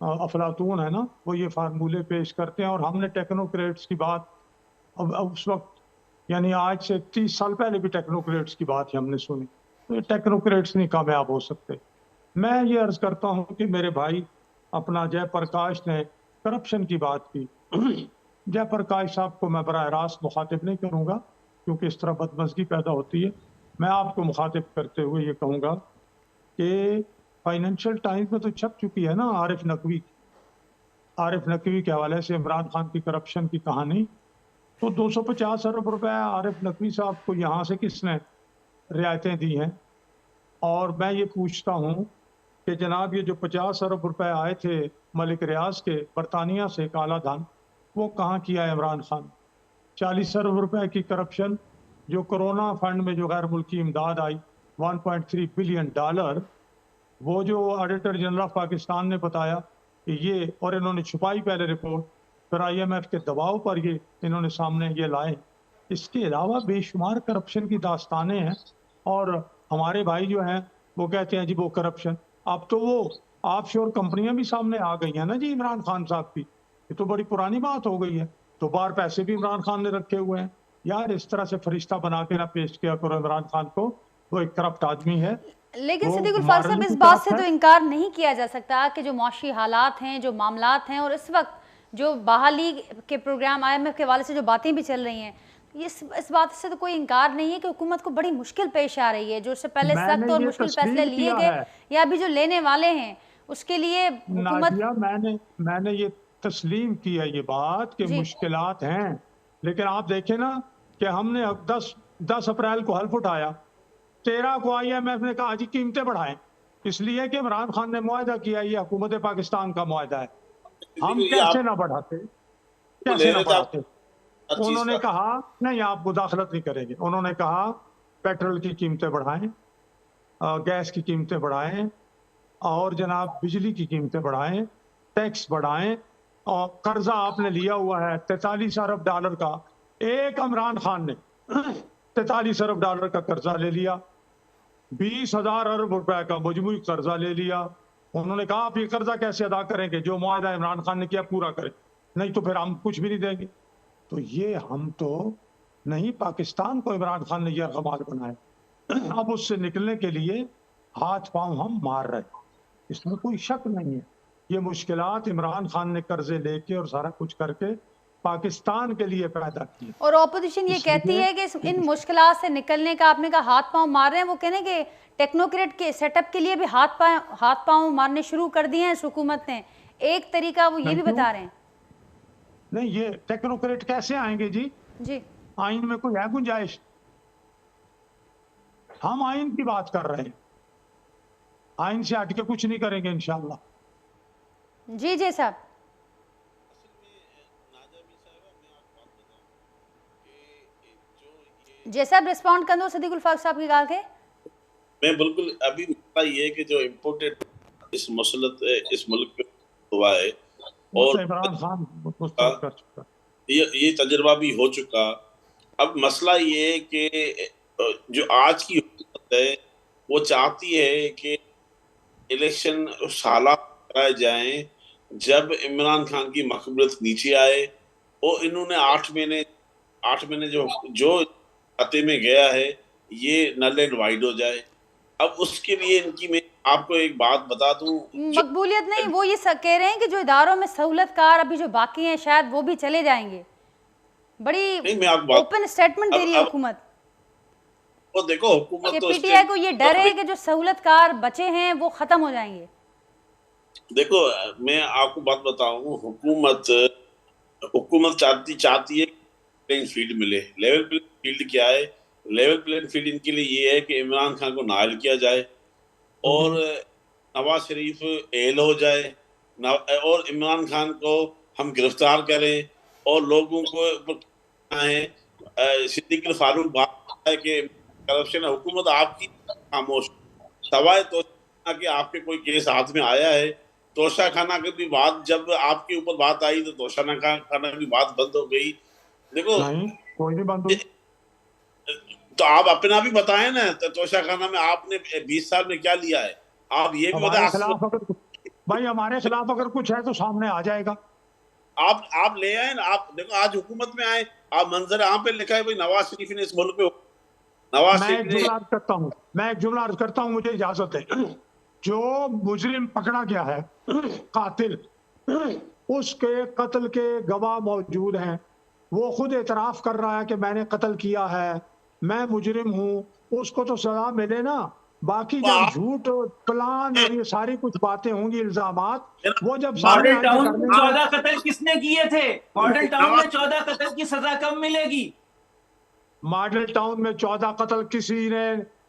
अफलातून है ना, वो ये फार्मूले पेश करते हैं। और हमने टेक्नोक्रेट्स की बात अब उस वक्त, यानी आज से 30 साल पहले भी टेक्नोक्रेट्स की बात ही हमने सुनी, तो ये टेक्नोक्रेट्स नहीं कामयाब हो सकते। मैं ये अर्ज करता हूँ कि मेरे भाई अपना जयप्रकाश ने करप्शन की बात की। जयप्रकाश साहब को मैं बराह रास्त मुखातिब नहीं करूँगा, क्योंकि इस तरह बदमज़गी पैदा होती है। मैं आपको मुखातिब करते हुए ये कहूँगा कि फाइनेंशियल टाइम्स में तो छप चुकी है ना आरिफ नकवी के हवाले से इमरान खान की करप्शन की कहानी। तो 250 अरब रुपए आरिफ नकवी साहब को यहाँ से किसने रियायतें दी हैं? और मैं ये पूछता हूँ कि जनाब, ये जो 50 अरब रुपए आए थे मलिक रियाज के बरतानिया से, काला धन, वो कहाँ किया है इमरान खान? 40 अरब रुपए की करप्शन जो कोरोना फंड में जो गैर मुल्की इमदाद आई, $1.3 बिलियन, वो जो ऑडिटर जनरल ऑफ पाकिस्तान ने बताया कि ये, और इन्होंने छुपाई पहले रिपोर्ट, फिर IMF के दबाव पर ये इन्होंने सामने ये लाए। इसके अलावा बेशुमार करप्शन की दास्तानें हैं, और हमारे भाई जो हैं वो कहते हैं जी वो करप्शन। अब तो वो ऑफशोर कंपनियां भी सामने आ गई हैं ना जी इमरान खान साहब की, ये तो बड़ी पुरानी बात हो गई है। तो बाहर पैसे भी इमरान खान ने रखे हुए हैं। यार, इस तरह से फरिश्ता बना के ना पेश किया करो इमरान खान को, वो एक करप्ट आदमी है। लेकिन सिद्दीक उल फारूक साहब, इस बात से तो इनकार नहीं किया जा सकता कि जो मौशी हालात हैं, जो मामलात हैं, और इस वक्त जो बहाली के प्रोग्राम IMF के हवाले से जो बातें भी चल रही हैं, इस बात से तो कोई इनकार नहीं है कि हुकूमत को बड़ी मुश्किल पेश आ रही है। जो इससे पहले सख्त और मुश्किल फैसले लिए गए या अभी जो लेने वाले हैं, उसके लिए हुकूमत, मैंने ये तस्लीम की है ये बात कि जी। मुश्किलात हैं, लेकिन आप देखें ना कि हमने अब 10 अप्रैल को हल्फ उठाया, 13 को IMF ने कहा जी कीमतें बढ़ाएं, इसलिए कि इमरान खान ने मुआहदा किया, ये हुकूमत पाकिस्तान का मुआहदा है। हम ये कैसे आप ना बढ़ाते, ले कैसे ना रहे थे आप बढ़ाते। हर चीज उन्होंने का। कहा नहीं आप मुदाखलत नहीं करेंगे, उन्होंने कहा पेट्रोल की कीमतें बढ़ाएं, गैस की कीमतें बढ़ाएं, और जनाब बिजली की कीमतें बढ़ाएं, टैक्स बढ़ाएं, और कर्जा आपने लिया हुआ है 43 अरब डॉलर का, एक इमरान खान ने 43 अरब डॉलर का कर्जा ले लिया, 20,000 अरब रुपए का मजमूई कर्जा ले लिया। उन्होंने कहा आप ये कर्जा कैसे अदा करेंगे, जो मुआहदा इमरान खान ने किया पूरा करें, नहीं तो फिर हम कुछ भी नहीं देंगे। तो ये हम तो नहीं, पाकिस्तान को इमरान खान ने यरगमाल बनाया, अब उससे निकलने के लिए हाथ पांव हम मार रहे हैं, इसमें कोई शक नहीं है। ये मुश्किलात इमरान खान ने कर्जे लेके और सारा कुछ करके पाकिस्तान के लिए पैदा की। और ऑपोजिशन ये कहती है कि इन मुश्किलात से निकलने का, आपने कहा हाथ पांव मार रहे हैं, वो कहने के टेक्नोक्रेट के सेटअप के लिए भी हाथ पांव मारने शुरू कर दिए हैं इस हुकूमत ने, एक तरीका वो ये भी बता रहे हैं। नहीं, ये टेक्नोक्रेट कैसे आएंगे जी? जी आइन में कोई है गुंजाइश? हम आइन की बात कर रहे हैं, आइन से हट के कुछ नहीं करेंगे इंशाअल्लाह। जी जी साहब। जी साहब रिस्पॉन्ड कर दो सदीक उल फाक साहब की गाल के। मैं बिल्कुल अभी मसला ये है कि जो इम्पोर्टेड इस मसलत इस मुल्क पे हुआ है और इमरान खान मुस्तरद कर चुका, ये तजुर्बा भी हो चुका। अब मसला ये है कि जो आज की हुकूमत है वो चाहती है कि इलेक्शन साला कराए जाएं जब इमरान खान की मकबूलियत नीचे आए, और इन्होंने 8 महीने जो खाते में गया है ये नल एंड वाइड हो जाए। अब उसके लिए इनकी, मैं आपको एक बात बता दूं, मकबूलियत नहीं, वो ये कह रहे हैं कि जो इदारों में सहूलतकार अभी जो बाकी हैं शायद वो भी चले जाएंगे। बड़ी ओपन स्टेटमेंट दे रही है हुकूमत। वो देखो हुकूमत तो पीटीआई को ये डर है कि जो सहूलतकार बचे हैं वो खत्म हो जाएंगे। देखो मैं आपको बात बताऊं, हुकूमत चाहती है प्लेइंग फील्ड मिले। लेवल प्लेइंग फील्ड क्या है? लेवल प्लेइंग फील्ड इनके लिए ये है कि इमरान खान को नाइल किया जाए और नवाज शरीफ एल हो जाए, और इमरान खान को हम गिरफ्तार करें और लोगों को सिद्दीक फारूक बात है कि करप्शन हुकूमत आपकी खामोश, सवाए तो कि आपके कोई केस हाथ में आया है। तोशा खाना की भी बात, जब आपके ऊपर बात आई तो तोशा खाना की बात बंद हो गई। देखो नहीं, कोई नहीं बंद हुई। तो आप अपना भी बताएं ना, तो तोशा खाना में आपने 20 साल में क्या लिया है? आप ये भी बताएं। भाई हमारे खिलाफ अगर कुछ है तो सामने आ जाएगा। आप ले आए ना। आप देखो आज हुकूमत में आए, आप मंजर आम पे लिखा है भाई नवाज शरीफ ने इस मुल्क पे, मैं एक जुमला अर्ज करता हूँ, मुझे इजाजत है। जो मुजरिम पकड़ा गया है कातिल, उसके कत्ल के गवाह मौजूद हैं, वो खुद एतराफ कर रहा है कि मैंने कत्ल किया है, मैं मुजरिम हूँ, उसको तो सजा मिले ना। बाकी जब झूठ प्लान और ये सारी कुछ बातें होंगी, इल्जामात, वो जब मॉडल टाउन में 14 कत्ल किसने किए थे? मॉडल टाउन में 14 कत्ल की सजा कब मिलेगी? मॉडल टाउन में 14 कत्ल किसी ने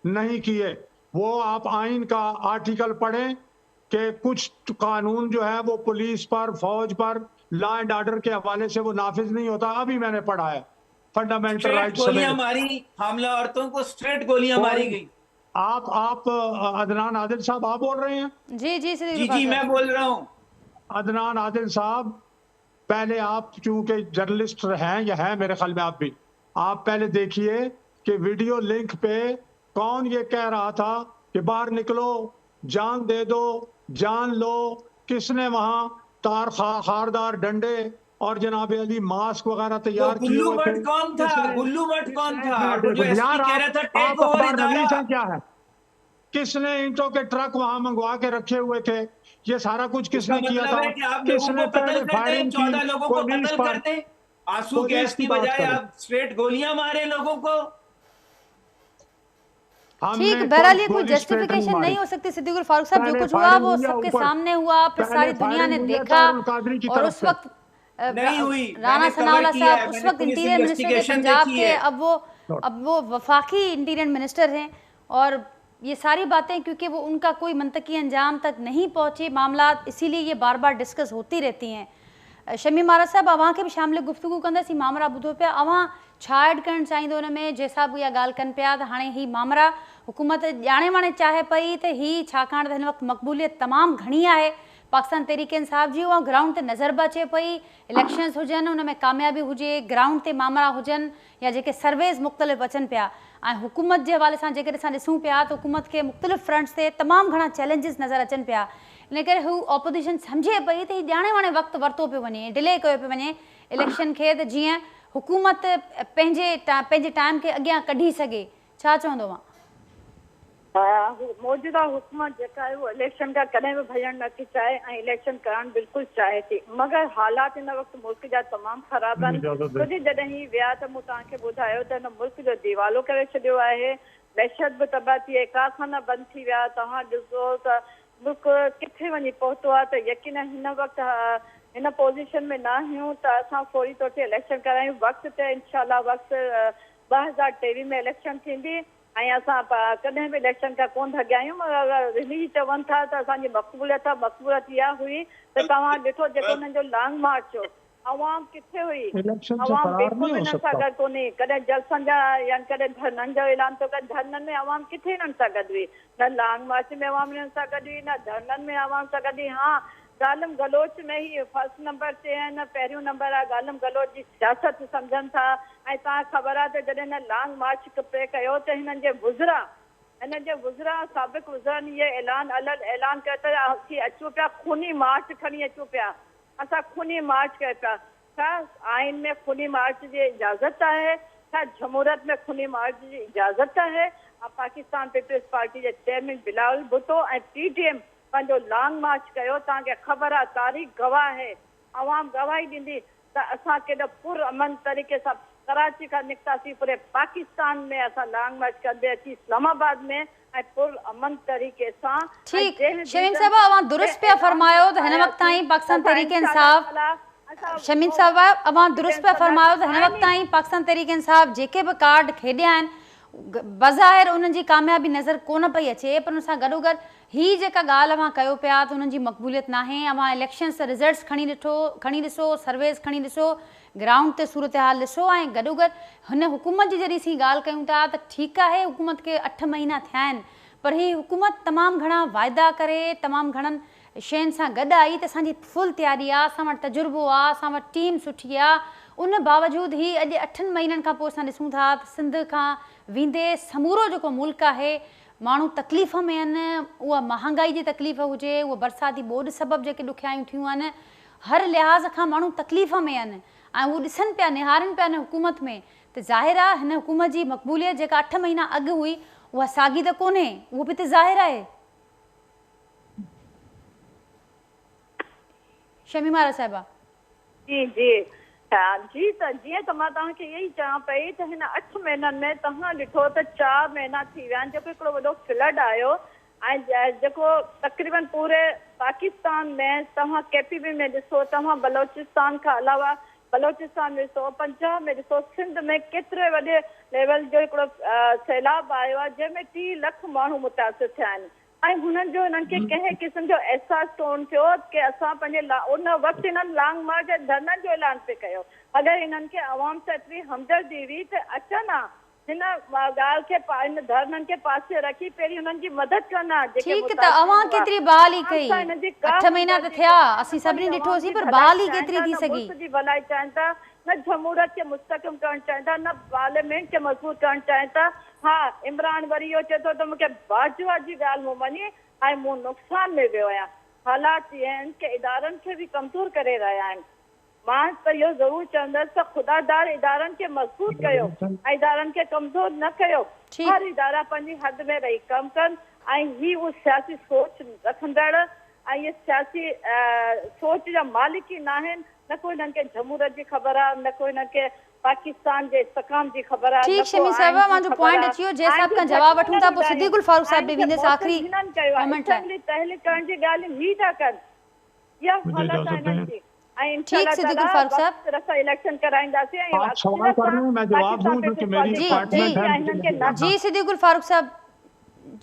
नहीं किए। वो आप आइन का आर्टिकल पढ़ें कि कुछ कानून जो है वो पुलिस पर, फौज पर, लॉ एंड ऑर्डर के हवाले से वो नाफिज नहीं होता। अभी मैंने पढ़ा है फंडामेंटल राइट्स। गोलियां मारी, हमला औरतों को स्ट्रेट गोलियां मारी गई। आप अदनान आदिल साहब आप बोल रहे हैं? जी मैं बोल रहा हूँ। अदनान आदिल साहब, पहले आप चूंकि जर्नलिस्ट हैं या है मेरे ख्याल में आप भी, आप पहले देखिए कि वीडियो लिंक पे कौन ये कह रहा था कि बाहर निकलो, जान दे दो, जान लो। किसने वहां तार खारदार डंडे और जनाब अली मास्क वगैरह तैयार किए हुए थे? कौन था? गुल्लू भट्ट कौन था? यार आप अखबार नवीस हैं क्या है? किसने ईंटों के ट्रक वहां मंगवा के रखे हुए थे? ये सारा कुछ किसने किया था? किसने पहले फायरिंग की? 14 लोगों को कत्ल करते, आंसू गैस की बजाय आप स्ट्रेट गोलियां मारे लोगों को। ठीक, बहरहाल ये कोई जस्टिफिकेशन नहीं हो सकती सिद्दीकुल फारूक साहब। जो कुछ हुआ वो सबके सामने हुआ, फिर सारी दुनिया ने देखा, और उस वक्त नहीं हुई। राणा सनाउल्लाह साहब उस वक्त इंटीरियर मिनिस्टर थे पंजाब के, अब वो वफाकी इंटीरियर मिनिस्टर हैं, और ये सारी बातें क्योंकि वो उनका कोई मंतकी अंजाम तक नहीं पहुँचे मामला, इसीलिए ये बार बार डिस्कस होती रहती हैं। शमीम आरा साहब, अवां खे भी शामिल गुफ्तगू कंदासीं, मामरा ॿुधो पिया, अवां छा ऐड करणु चाहींदो हुन में? जंहिंसां बि इहा ॻाल्हि कनि पिया त हाणे ही मामरा हुकूमत ॼाणे वाणे चाहे पई त ही, छाकाणि त हिन वक़्तु मक़बूलियत तमामु घणी आहे पाकिस्तान तहरीक इंसाफ़ जी, ऐं ग्राउंड ते नज़र बि अचे पई, इलेक्शन्स हुजनि उन में कामयाबी हुजे, ग्राउंड ते मामला हुजनि या जेके सर्वेज़ मुख़्तलिफ़ अचनि पिया, ऐं हुकूमत जे हवाले सां जेकर असां ॾिसूं पिया त हुकूमत खे मुख़्तलिफ़ फ्रंट्स ते तमामु घणा चैलेंजिस नज़र अचनि पिया। इन करे हू ऑपोजिशन सम्झे पई त हीउ ॼाणे वाणे वक़्तु वरितो पियो वञे, डिले कयो पियो वञे इलेक्शन खे, त जीअं हुकूमत पंहिंजे टाइम खे अॻियां कढी सघे। छा चवंदो मां? मौजूदा हुकूमत जेका आहे उहो इलेक्शन खां कॾहिं बि भॼणु नथी चाहे ऐं इलेक्शन करणु बिल्कुलु चाहे थी, मगर हालात हिन वक़्तु मुल्क जा तमामु ख़राब आहिनि। छोजी जॾहिं ही विया त मूं तव्हांखे ॿुधायो त हिन मुल्क जो दीवालो करे छॾियो आहे, दहशत बि तबाह थी आहे, कारखाना बंदि थी विया। तव्हां ॾिसो त मुल्क किथे वञी पहुतो आहे, त यकीन हिन वक़्तु हिन पोज़ीशन में न आहियूं त असां फौरी तौर ते इलेक्शन करायूं। वक़्तु ते इंशाल्लाह वक़्तु 2023 में इलेक्शन थींदी ऐं असां कॾहिं बि इलेक्शन खां कोन थकिया आहियूं, मगर हिन चवनि था त असांजी मक़बूलियत इहा हुई त तव्हां ॾिठो जेको हुननि जो लॉन्ग मार्च हो, अवाम किथे हुई? अवाम बिल्कुलु हिननि सां गॾु कोन्हे। कॾहिं जलसनि जा या कॾहिं धरननि जो ऐलान थो करे, धरननि में अवाम किथे हिननि सां गॾु हुई? न लॉन्ग मार्च में अवाम हिननि सां गॾु हुई, न धरननि में अवाम सां गॾु हुई। हा, गालम गलोच में ही फर्स्ट नंबर ते आहिनि, पहिरियों नंबर आहे गालम गलोच जी सियासत सम्झनि था। ऐं तव्हां ख़बर आहे त जॾहिं हिन लॉन्ग मार्च कयो त हिननि जे वुज़रा साबिक़ वुज़रनि इहे ऐलान कयो त असीं अचूं पिया, खूनी मार्च खणी अचूं पिया, असां खूनी मार्च कयो पिया। छा आइन में खूनी मार्च जी इजाज़त आहे? छा जमहूरियत में खूनी मार्च जी इजाज़त आहे? पाकिस्तान पीपल्स पार्टी जे चेयरमैन बिलावल भुट्टो ऐं PTM पंहिंजो लॉन्ग मार्च कयो, तव्हांखे ख़बर आहे, तारीख़ गवाह आहे, अवाम गवाही ॾींदी त असां केॾो पुरअमन तरीक़े सां कराची खां निकितासीं, पूरे पाकिस्तान में असां लॉन्ग मार्च कंदे अची इस्लामाबाद में ऐं पुरअमन तरीक़े सां। ठीक, शमीम साहब अवां दुरुस्त पिया फरमायो त हिन वक़्त ताईं पाकिस्तान तहरीक इंसाफ़, शमीम साहब अवां दुरुस्त पिया फरमायो त हिन वक़्त ताईं पाकिस्तान तहरीक इंसाफ़ जेके बि कार्ड खेॾिया आहिनि बज़ाहिर उन्हनि जी कामयाबी नज़र कोन पई अचे, पर उन सां गॾोगॾु ही जेका ॻाल्हि अवां कयो पिया त उन्हनि जी मक़बूलियत नाहे। अवां इलेक्शन्स रिज़ल्ट्स खणी ॾिसो, सर्वेस खणी ॾिसो, ग्राउंड ते सूरत हाल ॾिसो, ऐं गॾोगॾु हिन हुकूमत जी जॾहिं असीं ॻाल्हि कयूं था त ठीकु आहे हुकूमत खे 8 महीना थिया आहिनि, पर ही हुकूमत तमामु घणा वाइदा करे तमामु घणनि शयुनि सां गॾु आई त असांजी फुल तयारी आहे, असां वटि तजुर्बो आहे, असां वटि टीम सुठी आहे। उन बावजूदि ही अॼु 8 महीननि खां पोइ असां ॾिसूं था त सिंध खां वेंदे समूरो जेको मुल्क आहे माण्हू तकलीफ़ में आहिनि, उहा महांगाई जी तकलीफ़ हुजे, उहा बरसाती ॿोॾि सबबु जेके ॾुखियायूं थियूं आहिनि, हर लिहाज़ खां माण्हू तकलीफ़ में आहिनि ऐं उहो ॾिसनि पिया, निहारनि पिया हिन हुकूमत में। त ज़ाहिर आहे हिन हुकूमत जी मक़बूलियत जेका 8 महीना अॻु हुई उहा साॻी त कोन्हे, उहो बि त ज़ाहिर आहे। शमीम आरा साहिबा जी जी जी, त जीअं त मां तव्हांखे इहो ई चवां पई त हिन 8 महीननि में तव्हां ॾिठो त 4 महीना थी विया आहिनि जेको हिकिड़ो वॾो फ्लड आयो ऐं जेको तक़रीबन पूरे पाकिस्तान में, तव्हां KPB में ॾिसो, तव्हां बलोचिस्तान खां अलावा बलोचिस्तान में ॾिसो, पंजाब में ॾिसो, सिंध में केतिरे वॾे लेवल जो हिकिड़ो सैलाब आयो आहे जंहिंमें 3 लख माण्हू मुतासिर थिया आहिनि। ऐं हुननि जो हिननि खे कंहिं क़िस्म जो अहसासु कोन थियो की असां पंहिंजे उन वक़्तु हिननि लॉन्ग मार्च ऐं धरननि जो ऐलान पे कयो। अगरि हिननि खे अवाम सां एतिरी हमदर्दी हुई त अचनि हा हिन ॻाल्हि खे हिन धरननि खे पासे रखी पहिरीं हुननि जी मदद कंदा। ठीकु, त अवां केतिरी बहाली कई? 8 महीना त थिया, असीं सभिनी ॾिठोसीं, पर बहाली केतिरी थी सघी? मुल्क जी भलाई चाहिनि था, न जमहूरियत खे मुस्तक़िम करणु चाहिनि था, न पार्लियामेंट खे मज़बूत करणु चाहिनि था। हा, इमरान वरी इहो चए थो त मूंखे बाजुआ जी ॻाल्हि मूं मञी ऐं मूं नुक़सान में वियो आहियां। हालात इहे आहिनि की इदारनि खे बि कमज़ोर करे रहिया आहिनि। मां त इहो ज़रूरु चवंदसि त ख़ुदादार इदारनि खे मज़बूत कयो ऐं इदारनि खे कमज़ोर न कयो। हर इदारा पंहिंजी हद में रही कमु कनि ऐं ही उहो सियासी सोच रखंदड़ ऐं इहे सियासी सोच जा मालिक ई न आहिनि। न को हिननि खे जमहूरियत जी ख़बर आहे, न को हिननि खे पाकिस्तान जे इस्तेकाम जी ख़बर आहे। ठीक शमी साहब मां जो पॉइंट अची वियो जय साहब का जवाब वठूं था, पोइ सिद्दीकुल फारूक साहब ॾे वेंदसि आख़िरी कमेंट लाइ। असेंबली तहलील करण जी ॻाल्हि ही था कनि, इहा हालत आहे हिननि जी। ठीक सिद्दीकुल फारूक साहब इलेक्शन कराईंदासीं ऐं आप सवाल कर रहे हैं, मैं जवाब दूं क्योंकि मेरी डिपार्टमेंट है। जी सिद्दीकुल फारूक साहब,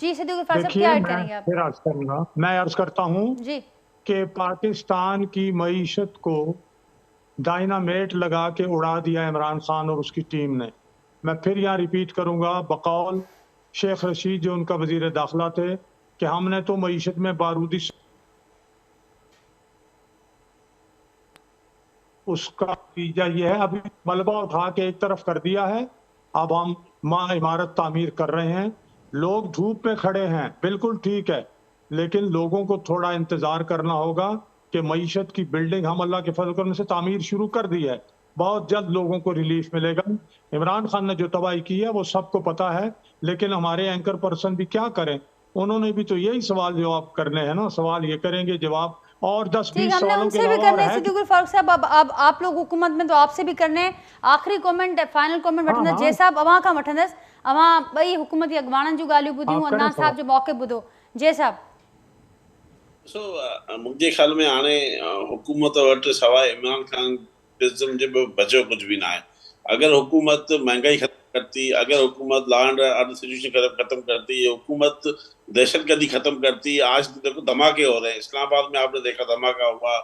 जी सिद्दीकुल फारूक साहब क्या ऐड करेंगे आप? फिर अर्ज करूंगा, मैं अर्ज करता हूँ जी कि पाकिस्तान की मईशत को डायनामेट लगा के उड़ा दिया इमरान खान और उसकी टीम ने। मैं फिर यहाँ रिपीट करूंगा बकौल शेख रशीद जो उनका वजीर दाखिला थे कि हमने तो मईशत में बारूदी उसका नतीजा ये है, अभी मलबा उठा के एक तरफ कर दिया है, अब हम मां इमारत तामीर कर रहे हैं। लोग धूप में खड़े हैं, बिल्कुल ठीक है, लेकिन लोगों को थोड़ा इंतजार करना होगा कि मईशत की बिल्डिंग हम अल्लाह के फजल करने से तामीर शुरू कर दी है, बहुत जल्द लोगों को रिलीफ मिलेगा। इमरान खान ने जो तबाही की है वो सबको पता है, लेकिन हमारे एंकर पर्सन भी क्या करें, उन्होंने भी तो यही सवाल जवाब करने हैं ना, सवाल ये करेंगे जवाब और 10-20 सवालों के भी करने अलावा सिद्दीकुल फारूक साहब। अब आप लोग हुकूमत में तो आपसे भी करने आखिरी कमेंट फाइनल कमेंट वठंदस जय साहब अवां का वठंदस, अवां ॿई हुकूमत जी अॻवाणनि जूं ॻाल्हियूं ॿुधियूं, अदनान साहब जो मौक़िफ़ ॿुधो। जय साहब मुंहिंजे ख्याल में हाणे हुकूमत वटि सवाइ इमरान खान जे बचियो कुझु बि न आहे। अगर हुकूमत महंगाई खत्म करती, अगर हुकूमत लॉ एंड ऑर्डर सिचुएशन खत्म करती, हुकूमत दहशतगर्दी खत्म करती। आज देखो धमाके हो रहे हैं, इस्लामाबाद में आपने देखा धमाका हुआ,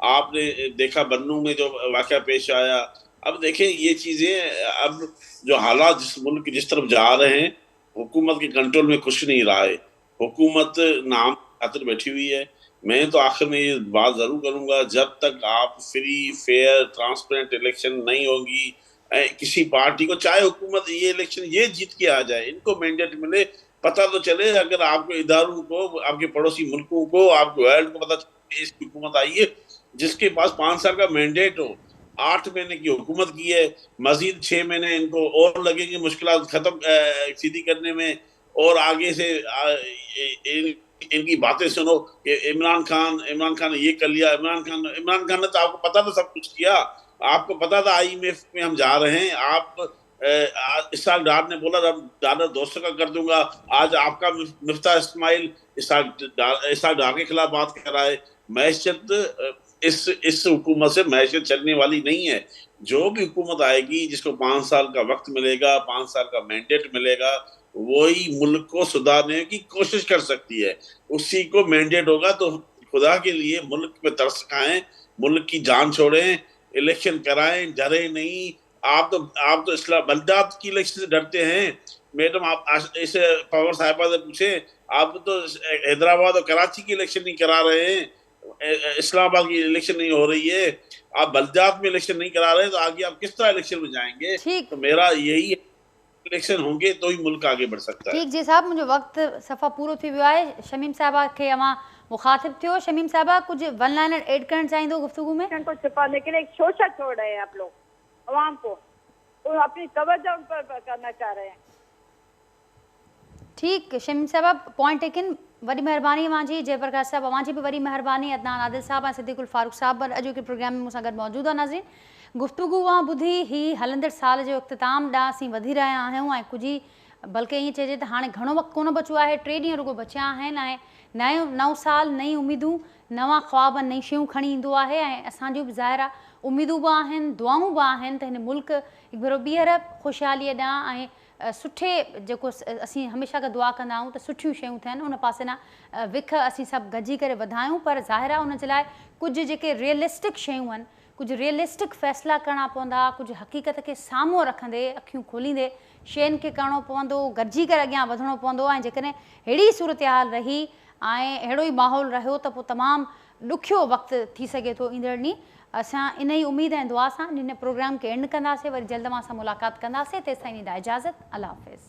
आपने देखा बन्नू में जो वाक़या पेश आया। अब देखें ये चीजें, अब जो हालात जिस मुल्क जिस तरफ जा रहे हैं, हुकूमत के कंट्रोल में कुछ नहीं रहा है। हुकूमत नाम खातिर बैठी हुई है। मैं तो आखिर में ये बात जरूर करूंगा, जब तक आप फ्री फेयर ट्रांसपेरेंट इलेक्शन नहीं होगी, किसी पार्टी को चाहे हुकूमत ये इलेक्शन ये जीत के आ जाए, इनको मैंडेट मिले, पता तो चले, अगर आपको इदारों को, आपके पड़ोसी मुल्कों को, आपको वर्ल्ड को पता चले इसकी हुकूमत आई है जिसके पास 5 साल का मैंडेट हो। 8 महीने की हुकूमत की है, मजीद 6 महीने इनको और लगेंगे मुश्किल खत्म सीधी करने में। और आगे से इनकी बातें सुनो कि इमरान खान ने ये कर लिया। इमरान खान ने तो आपको पता था सब कुछ किया, आपको पता था IMF में हम जा रहे हैं। आप इसहाक डार ने बोला डॉलर 200 का कर दूंगा, आज आपका मिफ्ता इस्माइल इसहाक डार के खिलाफ बात कर रहा है। मैशत इस हुकूमत से मैशत चलने वाली नहीं है। जो भी हुकूमत आएगी जिसको 5 साल का वक्त मिलेगा, 5 साल का मैंडेट मिलेगा, वही मुल्क को सुधारने की कोशिश कर सकती है, उसी को मैंडेट होगा। तो खुदा के लिए मुल्क पे तरस खाएं, मुल्क की जान छोड़ें, इलेक्शन कराएं, डरे नहीं। आप तो इस्लाम बलदात की इलेक्शन से डरते हैं। मैडम आप इसे पवार साहिबा से पूछे, आप तो हैदराबाद और कराची की इलेक्शन नहीं करा रहे हैं, इस्लामाबाद की इलेक्शन नहीं हो रही है, आप बलदात में इलेक्शन नहीं करा रहे हैं, तो आगे आप किस तरह इलेक्शन में जाएंगे? तो मेरा यही इलेक्शन होंगे तो ही मुल्क आगे बढ़ सकता है। ठीक जी साहब, मुझे वक्त सफ़ा पूरो थी वियो आहे। शमीम साहिबा के अवां मुखातिब थियो। शमीम साहिबा कुछ वन लाइनर ऐड करण चाहींदो गुफ्तगू में? को छिपाने के लिए एक शोषा छोड़ रहे हैं आप लोग अवाम को, तो अपनी तवज्जो उन पर करना चाह रहे हैं। ठीक शमीम साहिबा, पॉइंट टेकन, वरी महिरबानी अवां जी। जयप्रकाश साहब अवां जी भी वरी महिरबानी। अदनान आदिल साहब ऐं सिद्दीकुल फारूक साहब अॼु के प्रोग्राम में मूंसां गॾु मौजूदु आहे। नाज़रीन, गुफ्तगू अवां ॿुधी ही हलंदड़ साल जो इख़्तिताम ॾांहुं असीं वधी रहिया आहियूं ऐं कुझु बल्कि ईअं चइजे त हाणे घणो वक़्तु कोन बचियो आहे, 3 ॾींहं रुगो बचिया आहिनि ऐं नओं साल नई उमेदूं, नवां ख्वाब, नई शयूं खणी ईंदो आहे ऐं असांजूं बि ज़ाहिर आहे उमेदूं बि आहिनि, दुआऊं बि आहिनि त हिन मुल्क हिकु भेरो ॿीहर ख़ुशहालीअ ॾांहुं ऐं सुठे जेको असीं हमेशह खां दुआ कंदा आहियूं त सुठियूं शयूं थियनि, उन पासे न विख असीं सभु गॾिजी करे वधायूं। पर ज़ाहिर आहे उन जे लाइ कुझु जेके रियलिस्टिक शयूं आहिनि, कुछ रियलिस्टिक फ़ैसिला करना पवंदा, कुछ हक़ीक़त के साम्हूं रखंदे, अखियूं खोलींदे शयुनि खे करणो पवंदो, गॾिजी करे अॻियां वधिणो पवंदो। ऐं जेकॾहिं अहिड़ी सूरत हाल रही ऐं अहिड़ो ई माहौल रहियो त पोइ तमामु ॾुखियो वक़्तु थी सघे थो ईंदड़ ॾींहुं। असां इन ई उमेद ऐं दुआ सां हिन प्रोग्राम खे एंड कंदासीं, वरी जल्द मां सां मुलाक़ात कंदासीं। तेसिताईं ॾींदा इजाज़त, अल्लाह हाफ़िज़।